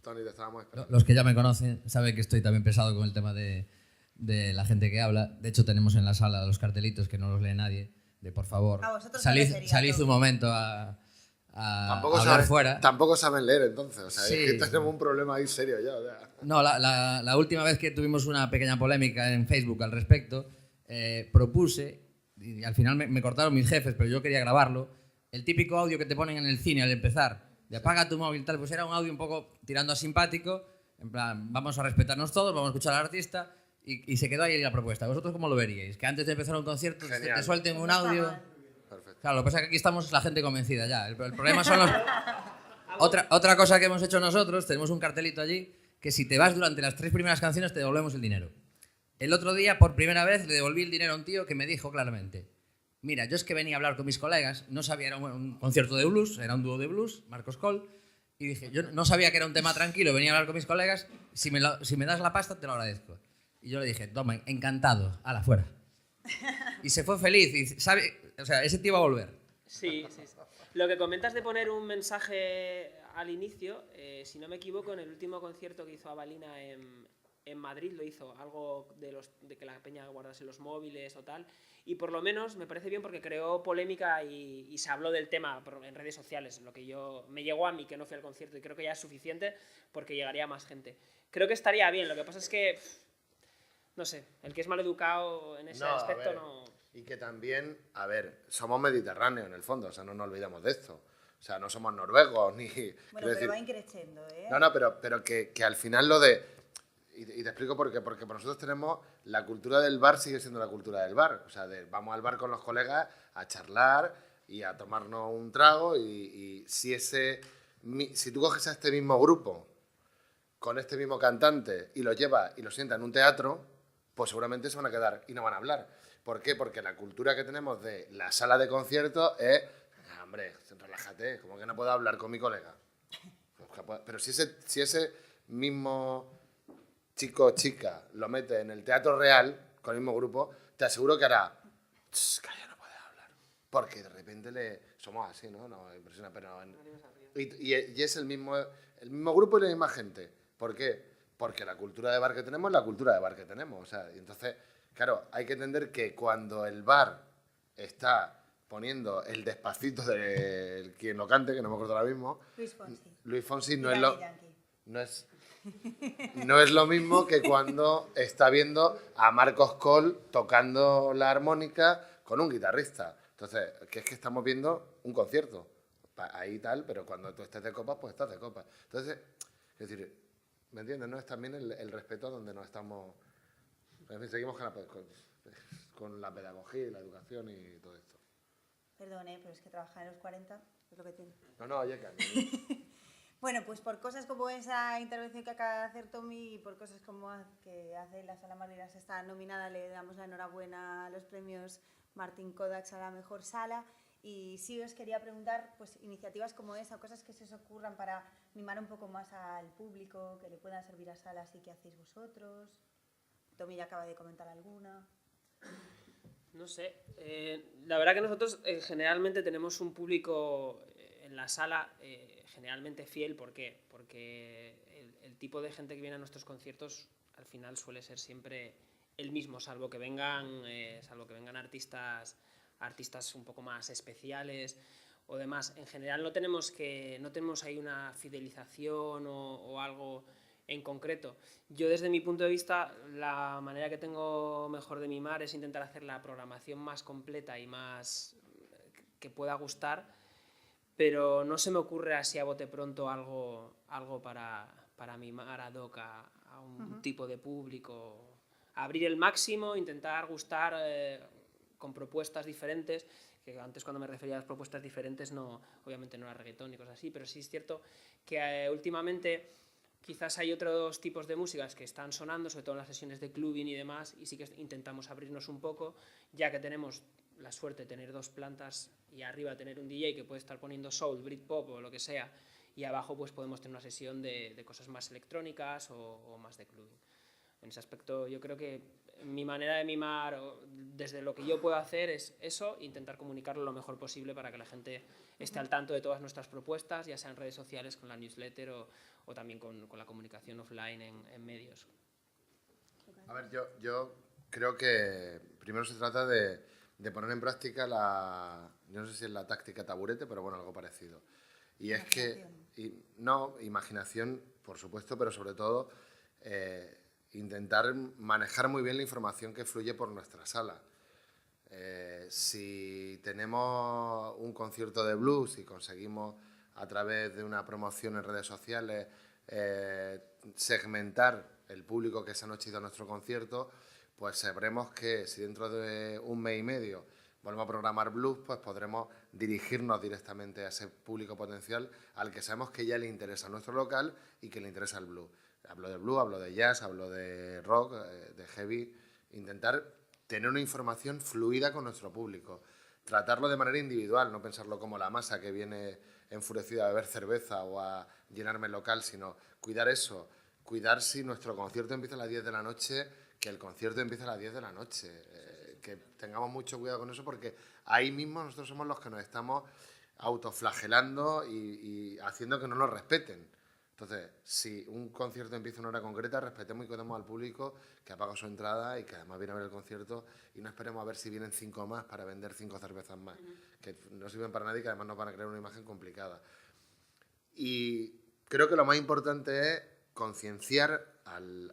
Tony, te estábamos esperando. Los que ya me conocen saben que estoy también pesado con el tema de la gente que habla. De hecho, tenemos en la sala los cartelitos que no los lee nadie, de por favor, A vosotros salid, no les salid sería un momento a hablar saben, fuera. tampoco saben leer entonces, o sea, Sí. es que tenemos un problema ahí serio ya. O sea. No, la última vez que tuvimos una pequeña polémica en Facebook al respecto, propuse, y al final me cortaron mis jefes, pero yo quería grabarlo, el típico audio que te ponen en el cine al empezar, de apaga tu móvil, tal, pues era un audio un poco tirando a simpático, en plan, vamos a respetarnos todos, vamos a escuchar al artista, y se quedó ahí la propuesta. ¿Vosotros cómo lo veríais? Que antes de empezar un concierto Genial. te suelten un No está audio... mal. Perfecto. Claro, lo que pasa es que aquí estamos la gente convencida ya. El problema son los... Otra cosa que hemos hecho nosotros, tenemos un cartelito allí, que si te vas durante las 3 primeras canciones te devolvemos el dinero. El otro día, por primera vez, le devolví el dinero a un tío que me dijo claramente, mira, yo es que venía a hablar con mis colegas, no sabía, era un concierto de blues, era un dúo de blues, Marcos Coll, y dije, yo no sabía que era un tema tranquilo, venía a hablar con mis colegas, si me das la pasta te lo agradezco. Y yo le dije, toma, encantado, ala, fuera. Y se fue feliz, y sabe, o sea, ese tío va a volver. Sí. Lo que comentas de poner un mensaje al inicio, si no me equivoco, en el último concierto que hizo Avalina en Madrid lo hizo, algo de que la peña guardase los móviles o tal, y por lo menos me parece bien porque creó polémica y se habló del tema en redes sociales, lo que me llegó a mí, que no fui al concierto, y creo que ya es suficiente porque llegaría a más gente. Creo que estaría bien, lo que pasa es que, no sé, el que es mal educado en ese No, a aspecto ver, no... Y que también, a ver, somos mediterráneos en el fondo, o sea, no nos olvidemos de esto. O sea, no somos noruegos ni... Bueno, quiero pero decir, va increciendo, ¿eh? no, pero que al final lo de... Y te explico por qué. Porque nosotros tenemos... La cultura del bar sigue siendo la cultura del bar. O sea, vamos al bar con los colegas a charlar y a tomarnos un trago y si tú coges a este mismo grupo con este mismo cantante y lo llevas y lo sientas en un teatro, pues seguramente se van a quedar y no van a hablar. ¿Por qué? Porque la cultura que tenemos de la sala de conciertos es... hombre, relájate, ¿cómo que no puedo hablar con mi colega? Pero si ese mismo chico o chica lo mete en el teatro real, con el mismo grupo, te aseguro que hará... Calla, no puedes hablar. Porque de repente somos así, ¿no? Nos impresiona, pero... Y es el mismo grupo y la misma gente. ¿Por qué? Porque la cultura de bar que tenemos es la cultura de bar que tenemos. O sea, y entonces, claro, hay que entender que cuando el bar está poniendo el Despacito de quien lo cante, que no me acuerdo ahora mismo, Luis Fonsi no es lo mismo que cuando está viendo a Marcos Coll tocando la armónica con un guitarrista. Entonces, que es que estamos viendo un concierto. Ahí tal, pero cuando tú estés de copas, pues estás de copas. Entonces, es decir, ¿me entiendes? No es también el respeto a donde nos estamos... En fin, seguimos con la pedagogía y la educación y todo esto. Perdón, pero es que trabajar en los 40 es lo que tiene. No, oye, que Bueno, pues por cosas como esa intervención que acaba de hacer Tommy y por cosas como que hace la Sala Malvinas está nominada, le damos la enhorabuena a los premios Martin Kodaks a la mejor sala Y sí os quería preguntar, pues iniciativas como esa, o cosas que se os ocurran para animar un poco más al público, que le puedan servir a salas y que hacéis vosotros. Tommy ya acaba de comentar alguna. No sé, la verdad que nosotros generalmente tenemos un público en la sala generalmente fiel. ¿Por qué? Porque el tipo de gente que viene a nuestros conciertos al final suele ser siempre el mismo, salvo que vengan artistas un poco más especiales o demás. En general no tenemos ahí una fidelización o algo en concreto. Yo, desde mi punto de vista, la manera que tengo mejor de mimar es intentar hacer la programación más completa y más que pueda gustar, pero no se me ocurre así a bote pronto algo para mimar ad hoc a un tipo de público. Abrir el máximo, intentar gustar con propuestas diferentes, que antes, cuando me refería a las propuestas diferentes, obviamente no era reggaetón ni cosas así, pero sí es cierto que últimamente quizás hay otros tipos de músicas que están sonando, sobre todo en las sesiones de clubbing y demás, y sí que intentamos abrirnos un poco, ya que tenemos la suerte de tener 2 plantas y arriba tener un DJ que puede estar poniendo soul, Britpop o lo que sea, y abajo pues podemos tener una sesión de cosas más electrónicas o más de clubbing. En ese aspecto yo creo que mi manera de mimar, desde lo que yo puedo hacer, es eso, intentar comunicarlo lo mejor posible para que la gente esté al tanto de todas nuestras propuestas, ya sea en redes sociales, con la newsletter o también con la comunicación offline en medios. A ver, yo creo que primero se trata de poner en práctica yo no sé si es la táctica taburete, pero bueno, algo parecido. Y es que, imaginación, por supuesto, pero sobre todo intentar manejar muy bien la información que fluye por nuestra sala. Si tenemos un concierto de blues y conseguimos, a través de una promoción en redes sociales, segmentar el público que esa noche ha ido a nuestro concierto, pues sabremos que si dentro de un mes y medio volvemos a programar blues, pues podremos dirigirnos directamente a ese público potencial al que sabemos que ya le interesa nuestro local y que le interesa el blues. Hablo de blues, hablo de jazz, hablo de rock, de heavy. Intentar tener una información fluida con nuestro público. Tratarlo de manera individual, no pensarlo como la masa que viene enfurecida a beber cerveza o a llenarme el local, sino cuidar eso. Cuidar, si nuestro concierto empieza a las 10 de la noche, que el concierto empiece a las 10 de la noche. Que tengamos mucho cuidado con eso, porque ahí mismo nosotros somos los que nos estamos autoflagelando y haciendo que no nos respeten. Entonces, si un concierto empieza a una hora concreta, respetemos y cuidemos al público que ha pagado su entrada y que además viene a ver el concierto, y no esperemos a ver si vienen 5 más para vender 5 cervezas más, que no sirven para nadie y que además nos van a crear una imagen complicada. Y creo que lo más importante es concienciar al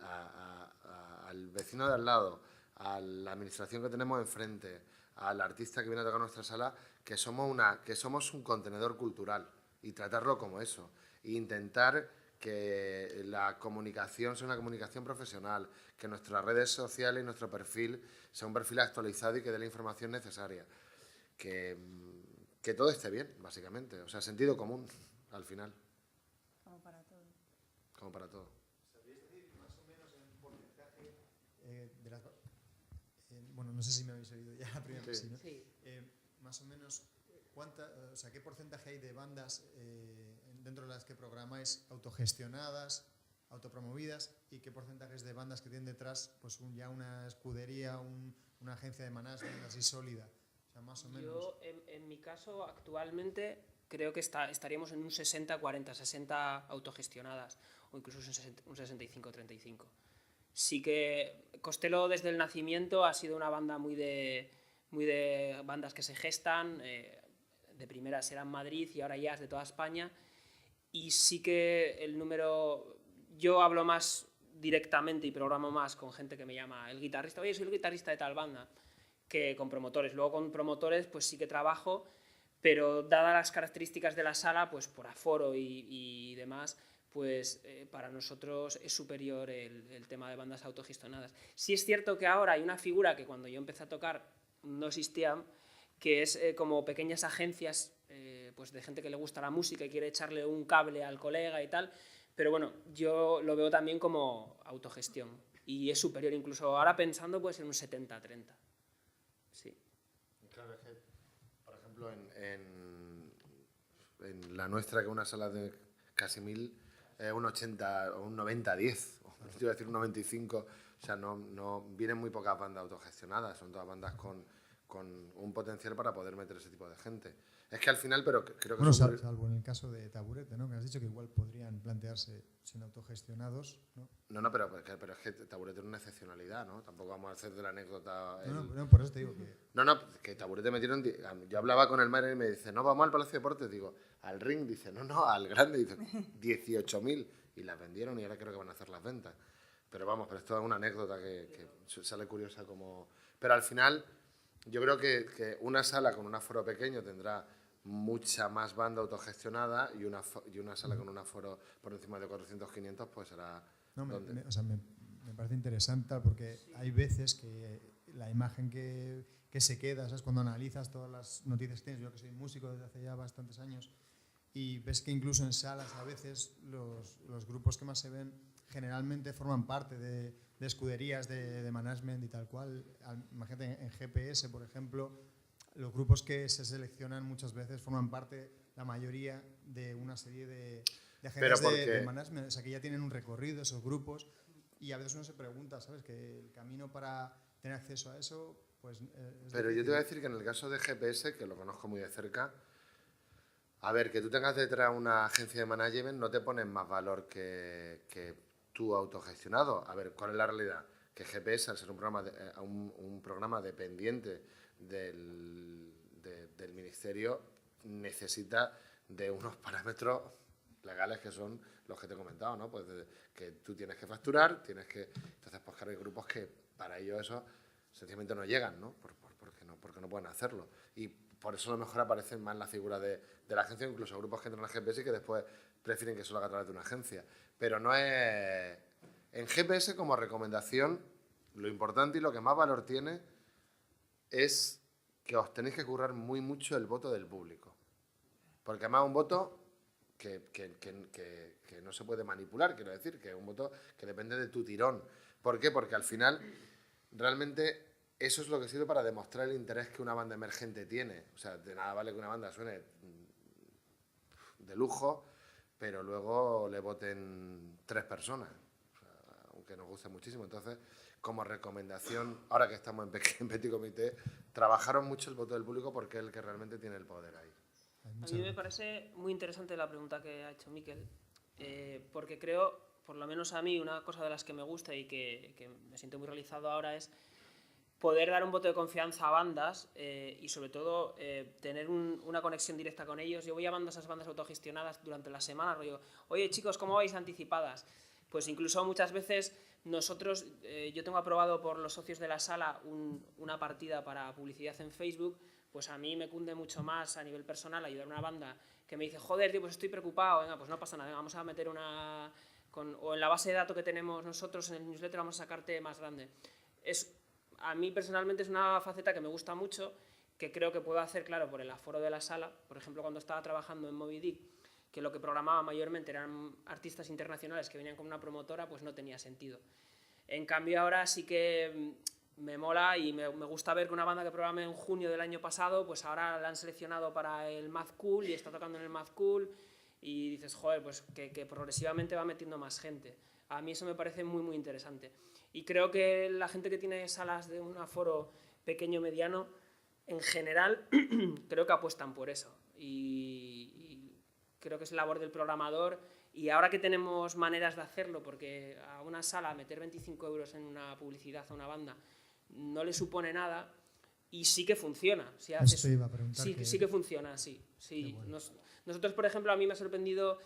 vecino de al lado, a la administración que tenemos enfrente, al artista que viene a tocar nuestra sala, que somos un contenedor cultural, y tratarlo como eso. E intentar que la comunicación sea una comunicación profesional, que nuestras redes sociales y nuestro perfil sea un perfil actualizado y que dé la información necesaria. Que todo esté bien, básicamente. O sea, sentido común, al final. Como para todo. Como para todo. ¿Sabríais decir más o menos el porcentaje de las... bueno, no sé si me habéis oído ya la primera vez, ¿no? Sí. Más o menos, ¿qué porcentaje hay de bandas dentro de las que programáis autogestionadas, autopromovidas, y qué porcentajes de bandas que tienen detrás pues ya una escudería, una agencia de management así sólida? O sea, más o menos. Yo, en mi caso, actualmente creo que estaríamos en un 60-40, 60 autogestionadas o incluso un 65-35. Sí que Costello, desde el nacimiento, ha sido una banda muy de bandas que se gestan. De primeras era en Madrid y ahora ya es de toda España. Y sí que el número... Yo hablo más directamente y programo más con gente que me llama el guitarrista. Oye, soy el guitarrista de tal banda, que con promotores. Luego con promotores pues sí que trabajo, pero dadas las características de la sala, pues por aforo y demás, pues para nosotros es superior el tema de bandas autogestionadas. Sí es cierto que ahora hay una figura que cuando yo empecé a tocar no existía, que es como pequeñas agencias pues de gente que le gusta la música y quiere echarle un cable al colega y tal, pero bueno, yo lo veo también como autogestión y es superior, incluso ahora pensando pues en un 70-30. Sí. Claro, es que, por ejemplo, ejemplo, en la nuestra, que es una sala de casi 1000, un 80 o un 90-10, yo iba a decir un 95, o sea, no vienen muy pocas bandas autogestionadas, son todas bandas con un potencial para poder meter ese tipo de gente. Es que al final, pero creo que... Bueno, salvo en el caso de Taburete, ¿no? Que has dicho que igual podrían plantearse siendo autogestionados, ¿no? No, pero es que Taburete es una excepcionalidad, ¿no? Tampoco vamos a hacer de la anécdota... No, por eso te digo que... No, que Taburete metieron... Yo hablaba con el madre y me dice, no, vamos al Palacio de Deportes, digo, al ring, dice, no, al grande, dice, 18.000, y las vendieron y ahora creo que van a hacer las ventas. Pero vamos, pero esto es una anécdota que sale curiosa como... Pero al final, yo creo que una sala con un aforo pequeño tendrá mucha más banda autogestionada y una sala con un aforo por encima de 400-500 pues será... No, me parece interesante porque hay veces que la imagen que se queda, ¿sabes? Cuando analizas todas las noticias que tienes, yo que soy músico desde hace ya bastantes años, y ves que incluso en salas a veces los grupos que más se ven generalmente forman parte de escuderías de management y tal cual. Imagínate en GPS, por ejemplo, los grupos que se seleccionan muchas veces forman parte, la mayoría, de una serie de agencias de management, o sea que ya tienen un recorrido esos grupos, y a veces uno se pregunta, ¿sabes? Que el camino para tener acceso a eso, pues... Pero yo te voy a decir que en el caso de GPS, que lo conozco muy de cerca, a ver, que tú tengas detrás una agencia de management no te ponen más valor que tú autogestionado. A ver, ¿cuál es la realidad? Que GPS, al ser un programa dependiente del ministerio, necesita de unos parámetros legales que son los que te he comentado, ¿no? Pues que tú tienes que facturar, entonces pues claro, hay grupos que para ello eso sencillamente no llegan, ¿no? Porque no pueden hacerlo. Y por eso a lo mejor aparecen más la figura de la agencia, incluso grupos que entran a GPS y que después prefieren que eso lo haga a través de una agencia. Pero no es... En GPS, como recomendación, lo importante y lo que más valor tiene es que os tenéis que currar muy mucho el voto del público. Porque además es un voto que no se puede manipular, quiero decir, que es un voto que depende de tu tirón. ¿Por qué? Porque al final, realmente, eso es lo que sirve para demostrar el interés que una banda emergente tiene. O sea, de nada vale que una banda suene de lujo, pero luego le voten 3 personas, o sea, aunque nos guste muchísimo. Entonces, como recomendación, ahora que estamos en Petit Comité, trabajaron mucho el voto del público porque es el que realmente tiene el poder ahí. A mí me parece muy interesante la pregunta que ha hecho Miquel, porque creo, por lo menos a mí, una cosa de las que me gusta y que me siento muy realizado ahora es poder dar un voto de confianza a bandas y sobre todo tener una conexión directa con ellos. Yo voy llamando a esas bandas autogestionadas durante la semana, rollo, oye chicos, ¿cómo vais anticipadas? Pues incluso muchas veces nosotros, yo tengo aprobado por los socios de la sala una partida para publicidad en Facebook, pues a mí me cunde mucho más a nivel personal ayudar a una banda que me dice, joder, tío, pues estoy preocupado, venga, pues no pasa nada, venga, vamos a meter o en la base de datos que tenemos nosotros en el newsletter vamos a sacarte más grande. A mí personalmente es una faceta que me gusta mucho, que creo que puedo hacer, claro, por el aforo de la sala. Por ejemplo, cuando estaba trabajando en Moby Dick, que lo que programaba mayormente eran artistas internacionales que venían con una promotora, pues no tenía sentido. En cambio ahora sí que me mola y me gusta ver que una banda que programé en junio del año pasado, pues ahora la han seleccionado para el Mad Cool y está tocando en el Mad Cool y dices, joder, pues que progresivamente va metiendo más gente. A mí eso me parece muy, muy interesante. Y creo que la gente que tiene salas de un aforo pequeño mediano, en general, creo que apuestan por eso. Y creo que es labor del programador. Y ahora que tenemos maneras de hacerlo, porque a una sala meter 25 euros en una publicidad a una banda no le supone nada y sí que funciona. Sí que funciona, sí. Bueno. Nosotros, por ejemplo, a mí me ha sorprendido,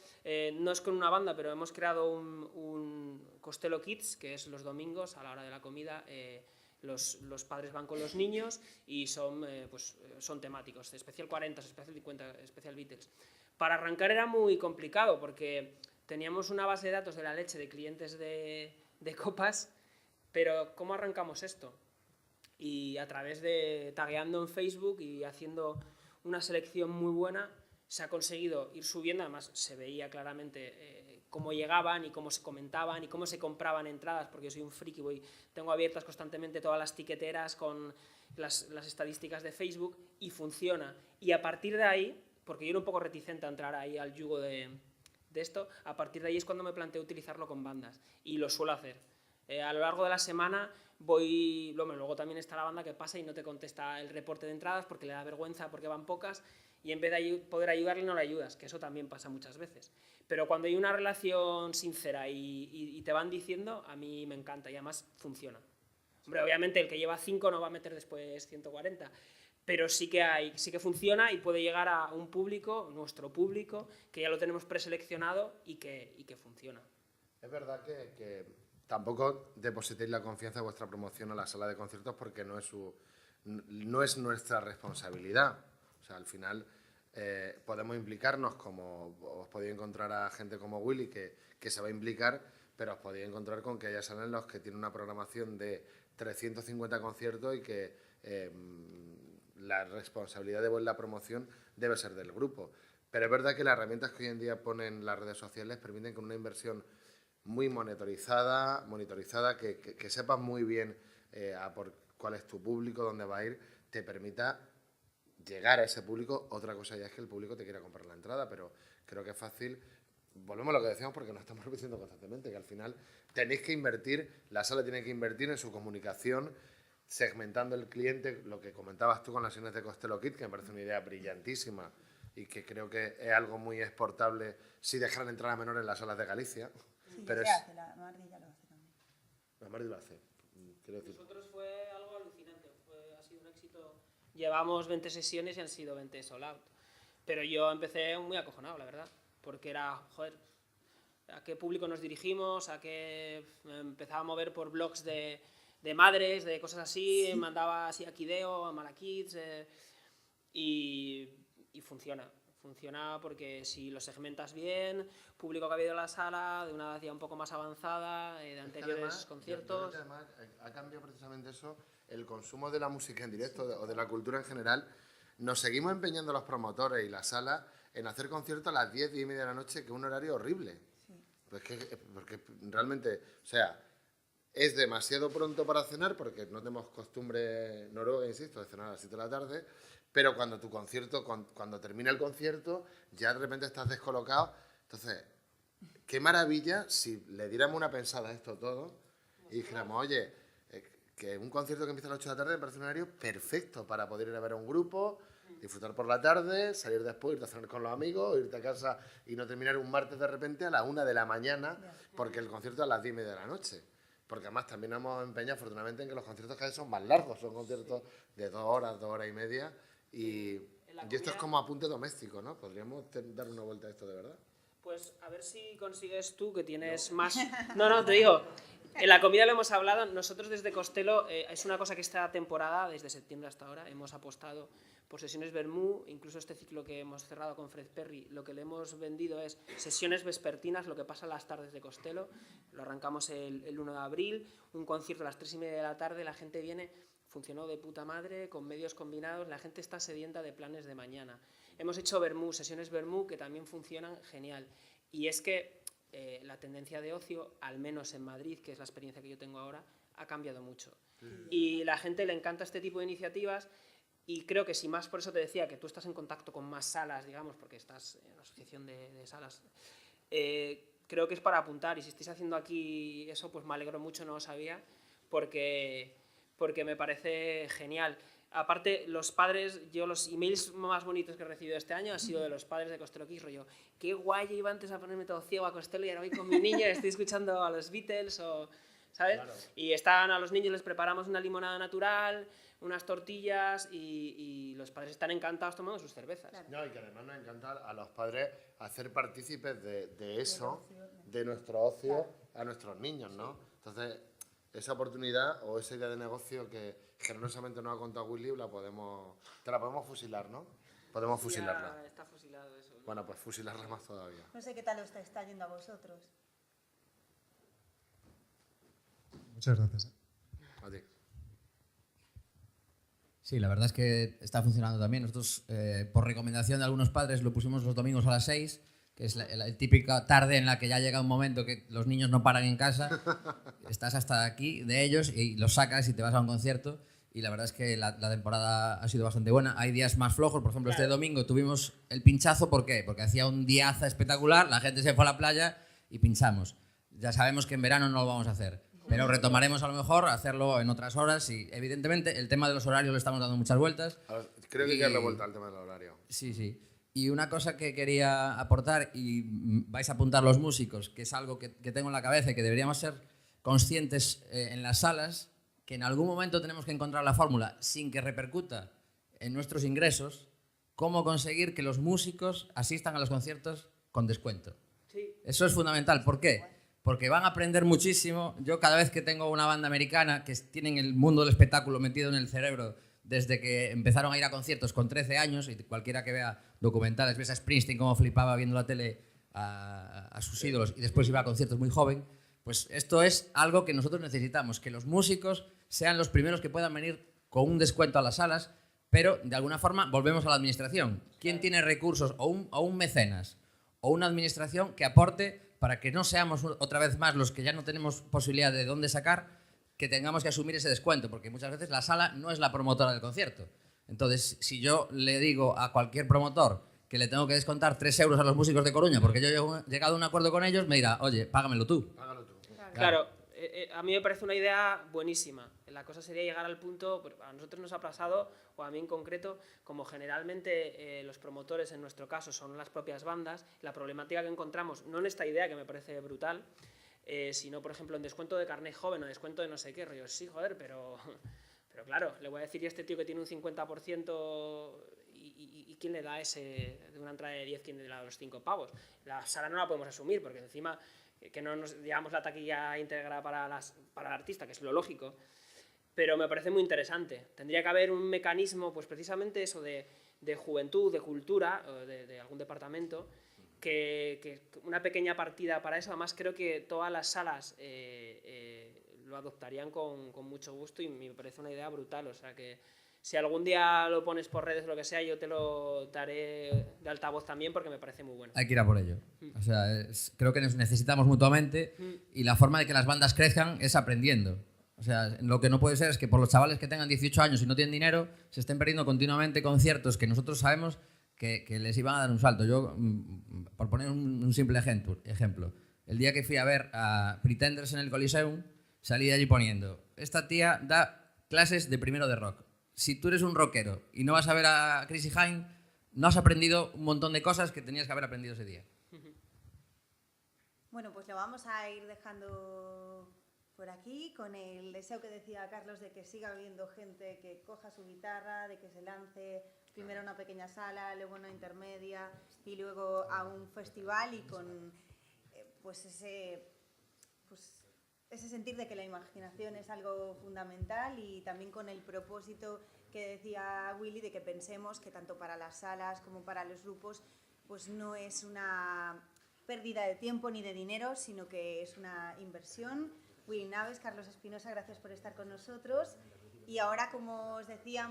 no es con una banda, pero hemos creado un Costello Kids, que es los domingos a la hora de la comida, los padres van con los niños y son temáticos, especial 40, especial 50, especial Beatles. Para arrancar era muy complicado porque teníamos una base de datos de la leche de clientes de copas, pero ¿cómo arrancamos esto? Y a través de tagueando en Facebook y haciendo una selección muy buena se ha conseguido ir subiendo. Además se veía claramente cómo llegaban y cómo se comentaban y cómo se compraban entradas, porque yo soy un friki, tengo abiertas constantemente todas las tiqueteras con las estadísticas de Facebook y funciona. Y a partir de ahí, porque yo era un poco reticente a entrar ahí al yugo de esto, a partir de ahí es cuando me planteo utilizarlo con bandas y lo suelo hacer. A lo largo de la semana luego también está la banda que pasa y no te contesta el reporte de entradas porque le da vergüenza, porque van pocas, y en vez de poder ayudarle no le ayudas, que eso también pasa muchas veces. Pero cuando hay una relación sincera y te van diciendo, a mí me encanta y además funciona. Hombre, obviamente el que lleva 5 no va a meter después 140, pero sí que funciona y puede llegar a un público, nuestro público, que ya lo tenemos preseleccionado y que funciona. Es verdad que tampoco depositéis la confianza de vuestra promoción a la sala de conciertos porque no es nuestra responsabilidad. O sea, al final podemos implicarnos, como os podéis encontrar a gente como Willy que se va a implicar, pero os podéis encontrar con que haya salas en los que tienen una programación de 350 conciertos y que la responsabilidad de la promoción debe ser del grupo. Pero es verdad que las herramientas que hoy en día ponen las redes sociales permiten con una inversión muy monitorizada, que sepas muy bien por cuál es tu público, dónde va a ir, te permita llegar a ese público. Otra cosa ya es que el público te quiera comprar la entrada, pero creo que es fácil. Volvemos a lo que decíamos porque nos estamos repitiendo constantemente, que al final tenéis que invertir, la sala tiene que invertir en su comunicación, segmentando el cliente, lo que comentabas tú con las sesiones de Costello Kit, que me parece una idea brillantísima y que creo que es algo muy exportable si dejaran entrar a menores en las salas de Galicia. Sí, pero se hace, la Mardi ya lo hace también. La Mardi lo hace. Quiero decir. Nosotros fue algo alucinante, ha sido un éxito. Llevamos 20 sesiones y han sido 20 sold out. Pero yo empecé muy acojonado, la verdad, porque era, joder, ¿a qué público nos dirigimos? ¿A qué me empezaba a mover por blogs de madres, de cosas así? Sí. Mandaba así a Kideo, a Malakids, y funciona. Funciona porque si lo segmentas bien, público que ha habido en la sala, de una edad ya un poco más avanzada, de anteriores además, conciertos. Además, ha cambiado precisamente eso, el consumo de la música en directo o de la cultura en general. Nos seguimos empeñando los promotores y la sala en hacer conciertos a las 10, 10 y media de la noche, que es un horario horrible. Sí. Porque realmente, o sea, es demasiado pronto para cenar, porque no tenemos costumbre noruega, insisto, de cenar a las 7 de la tarde. Pero cuando tu concierto, cuando termina el concierto, ya de repente estás descolocado. Entonces, qué maravilla si le diéramos una pensada a esto todo y dijéramos, oye, que un concierto que empieza a las 8 de la tarde me parece un horario perfecto para poder ir a ver a un grupo, disfrutar por la tarde, salir después, irte a cenar con los amigos, irte a casa y no terminar un martes de repente a las 1 de la mañana, porque el concierto es a las 10 y media de la noche. Porque además también nos hemos empeñado afortunadamente en que los conciertos cada vez son más largos, son conciertos de 2 horas, 2 horas y media. Y esto es como apunte doméstico, ¿no? Podríamos dar una vuelta a esto de verdad. Pues a ver si consigues tú, que tienes más... No, te digo, en la comida lo hemos hablado, nosotros desde Costello, es una cosa que esta temporada, desde septiembre hasta ahora, hemos apostado por sesiones Vermú, incluso este ciclo que hemos cerrado con Fred Perry, lo que le hemos vendido es sesiones vespertinas, lo que pasa las tardes de Costello, lo arrancamos el 1 de abril, un concierto a las 3 y media de la tarde, la gente viene... Funcionó de puta madre, con medios combinados, la gente está sedienta de planes de mañana. Hemos hecho Vermú, sesiones Vermú, que también funcionan genial. Y es que la tendencia de ocio, al menos en Madrid, que es la experiencia que yo tengo ahora, ha cambiado mucho. Y la gente le encanta este tipo de iniciativas y creo que si más, por eso te decía que tú estás en contacto con más salas, digamos, porque estás en la asociación de salas, creo que es para apuntar. Y si estáis haciendo aquí eso, pues me alegro mucho, no lo sabía, porque me parece genial. Aparte, los padres, yo los emails más bonitos que he recibido este año han sido de los padres de Costello Kid, rollo, qué guay, yo iba antes a ponerme todo ciego a Costello y ahora voy con mi niño y estoy escuchando a los Beatles, o, ¿sabes? Claro. Y a los niños les preparamos una limonada natural, unas tortillas y los padres están encantados tomando sus cervezas. Claro. No, y que además nos encanta a los padres hacer partícipes de eso, de nuestro ocio, claro, a nuestros niños, ¿no? Entonces... esa oportunidad o esa idea de negocio que generosamente nos ha contado Willy, te la podemos fusilar, ¿no? Podemos fusilarla. Ya está fusilado eso, ¿no? Bueno, pues fusilarla más todavía. No sé qué tal os está yendo a vosotros. Muchas gracias. A ti. Sí, la verdad es que está funcionando también. Nosotros, por recomendación de algunos padres, lo pusimos los domingos a las 6. que es la típica tarde en la que ya llega un momento que los niños no paran en casa, estás hasta aquí de ellos y los sacas y te vas a un concierto. Y la verdad es que la temporada ha sido bastante buena. Hay días más flojos, por ejemplo, este domingo tuvimos el pinchazo. ¿Por qué? Porque hacía un diaza espectacular, la gente se fue a la playa y pinchamos. Ya sabemos que en verano no lo vamos a hacer, pero retomaremos a lo mejor hacerlo en otras horas y evidentemente el tema de los horarios le estamos dando muchas vueltas. Creo que hay que darle vuelta al tema del horario. Sí, sí. Y una cosa que quería aportar, y vais a apuntar los músicos, que es algo que tengo en la cabeza y que deberíamos ser conscientes en las salas, que en algún momento tenemos que encontrar la fórmula sin que repercuta en nuestros ingresos, cómo conseguir que los músicos asistan a los conciertos con descuento. Sí. Eso es fundamental. ¿Por qué? Porque van a aprender muchísimo. Yo cada vez que tengo una banda americana que tienen el mundo del espectáculo metido en el cerebro desde que empezaron a ir a conciertos con 13 años, y cualquiera que vea documentales, ves a Springsteen cómo flipaba viendo la tele a sus ídolos y después iba a conciertos muy joven, pues esto es algo que nosotros necesitamos, que los músicos sean los primeros que puedan venir con un descuento a las salas, pero de alguna forma volvemos a la administración. ¿Quién tiene recursos o un mecenas o una administración que aporte para que no seamos otra vez más los que ya no tenemos posibilidad de dónde sacar, que tengamos que asumir ese descuento? Porque muchas veces la sala no es la promotora del concierto. Entonces, si yo le digo a cualquier promotor que le tengo que descontar 3 euros a los músicos de Coruña porque yo he llegado a un acuerdo con ellos, me dirá, oye, págamelo tú. Págalo tú. Claro, a mí me parece una idea buenísima. La cosa sería llegar al punto, a nosotros nos ha pasado, o a mí en concreto, como generalmente los promotores en nuestro caso son las propias bandas, la problemática que encontramos, no en esta idea que me parece brutal, sino por ejemplo en descuento de carnet joven o descuento de no sé qué, rollo, sí, joder, pero claro, le voy a decir a este tío que tiene un 50% y ¿quién le da ese de una entrada de 10, quién le da los 5 pavos? La sala no la podemos asumir porque encima que no nos llevamos la taquilla íntegra para el artista, que es lo lógico, pero me parece muy interesante. Tendría que haber un mecanismo, pues precisamente eso de juventud, de cultura, de algún departamento, que una pequeña partida para eso. Además creo que todas las salas lo adoptarían con mucho gusto y me parece una idea brutal. O sea que si algún día lo pones por redes o lo que sea, yo te lo daré de altavoz también porque me parece muy bueno. Hay que ir a por ello. O sea, creo que nos necesitamos mutuamente y la forma de que las bandas crezcan es aprendiendo. O sea, lo que no puede ser es que por los chavales que tengan 18 años y no tienen dinero se estén perdiendo continuamente conciertos que nosotros sabemos que les iban a dar un salto. Yo, por poner un simple ejemplo, el día que fui a ver a Pretenders en el Coliseum, salí de allí poniendo, esta tía da clases de primero de rock. Si tú eres un rockero y no vas a ver a Chrissy Hynde, no has aprendido un montón de cosas que tenías que haber aprendido ese día. Bueno, pues lo vamos a ir dejando por aquí, con el deseo que decía Carlos de que siga habiendo gente que coja su guitarra, de que se lance primero a una pequeña sala, luego a una intermedia y luego a un festival, y con pues ese sentir de que la imaginación es algo fundamental, y también con el propósito que decía Willy de que pensemos que tanto para las salas como para los grupos pues no es una pérdida de tiempo ni de dinero, sino que es una inversión. Willy Naves, Carlos Espinosa, gracias por estar con nosotros. Y ahora, como os decía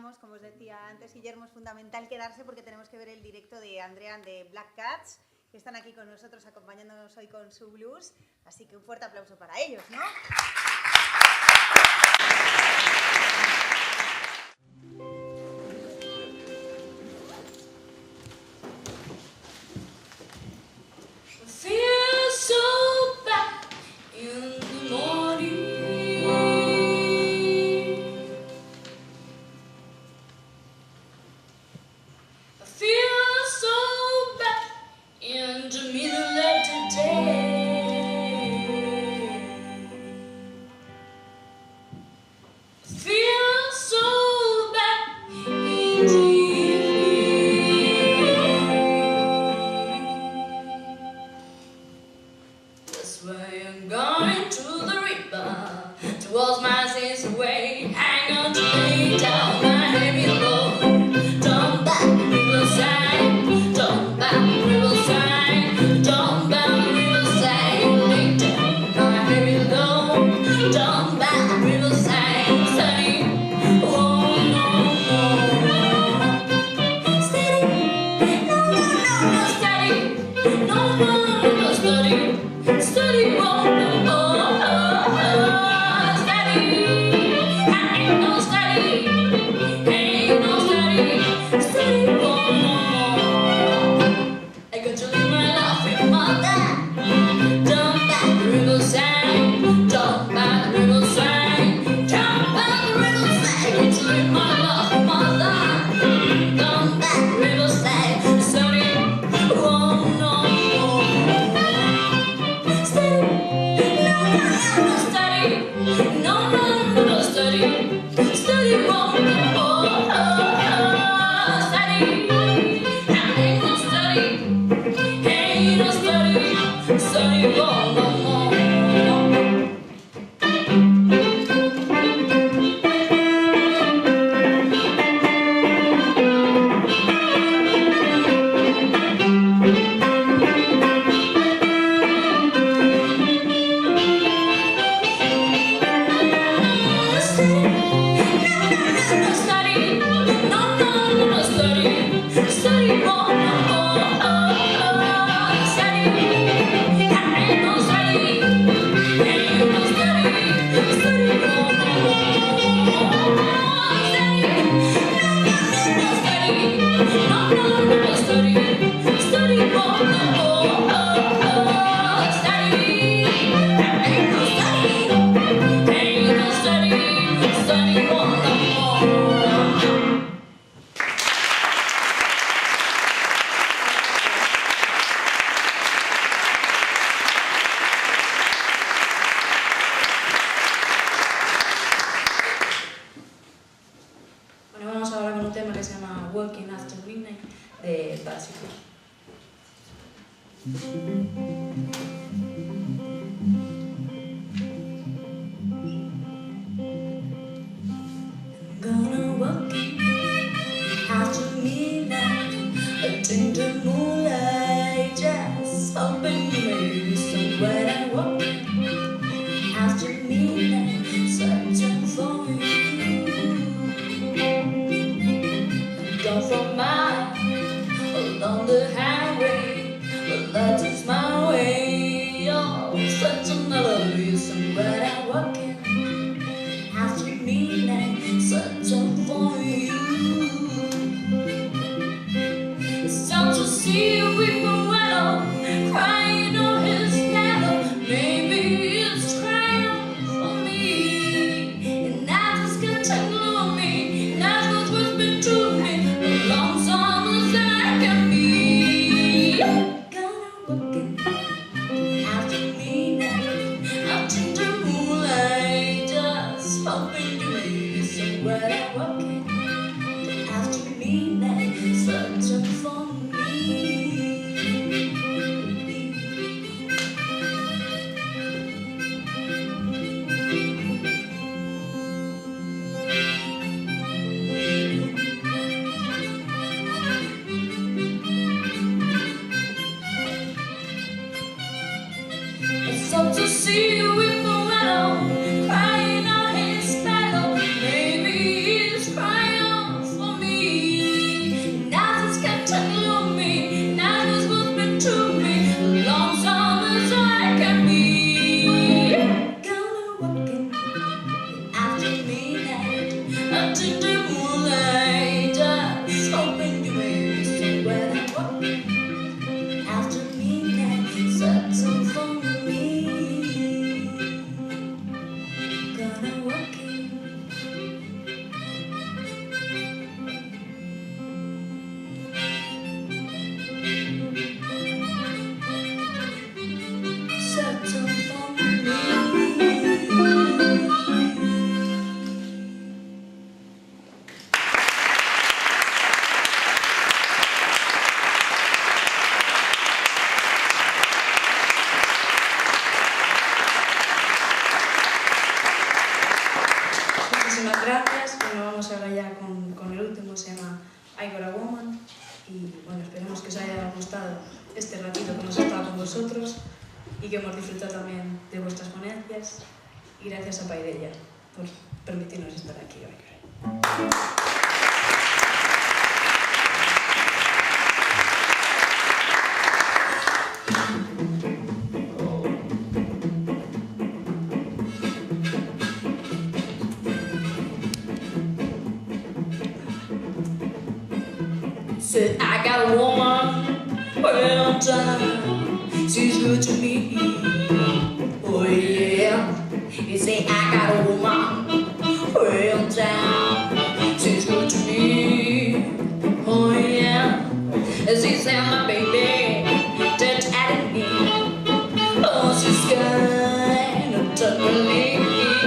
antes, Guillermo, es fundamental quedarse porque tenemos que ver el directo de Andrea de Black Cats, que están aquí con nosotros acompañándonos hoy con su blues. Así que un fuerte aplauso para ellos, ¿no? y que hemos disfrutado también de vuestras ponencias, y gracias a Paideia por permitirnos estar aquí hoy. Said I got a woman well done, she's good to me. Oh yeah. You say I got a woman well done, she's good to me. Oh yeah. She said my baby touch at me. Oh, she's kind of totally.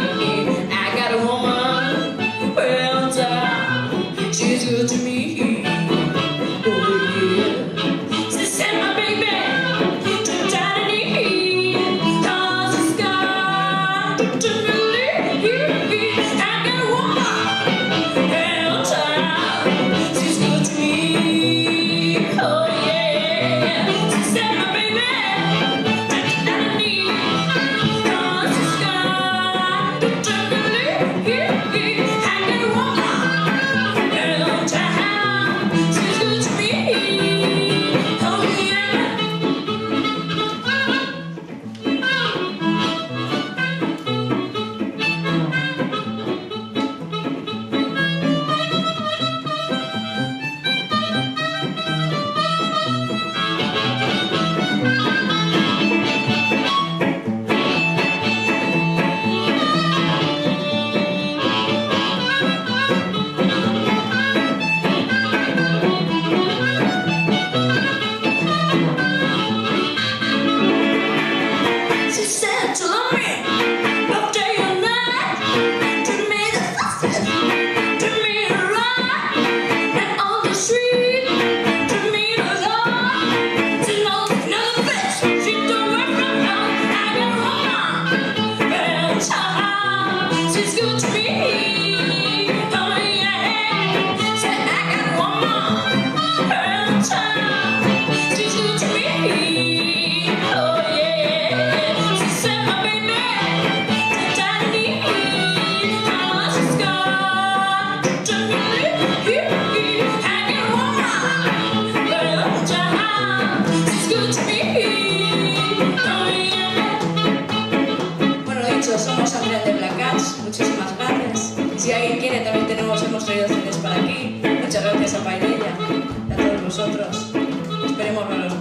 to me. Oh yeah, say I got a woman, her child, she's good to me. Oh yeah, she said my baby, that I need, how much it's got to me. I got a woman, her child, she's good to me. Oh yeah. Bueno, lo dicho, somos Andrea de Black Cats, muchísimas gracias. Si alguien quiere, también hemos traído CDs para aquí. Muchas gracias a Paideia y a todos vosotros. Esperemos verlos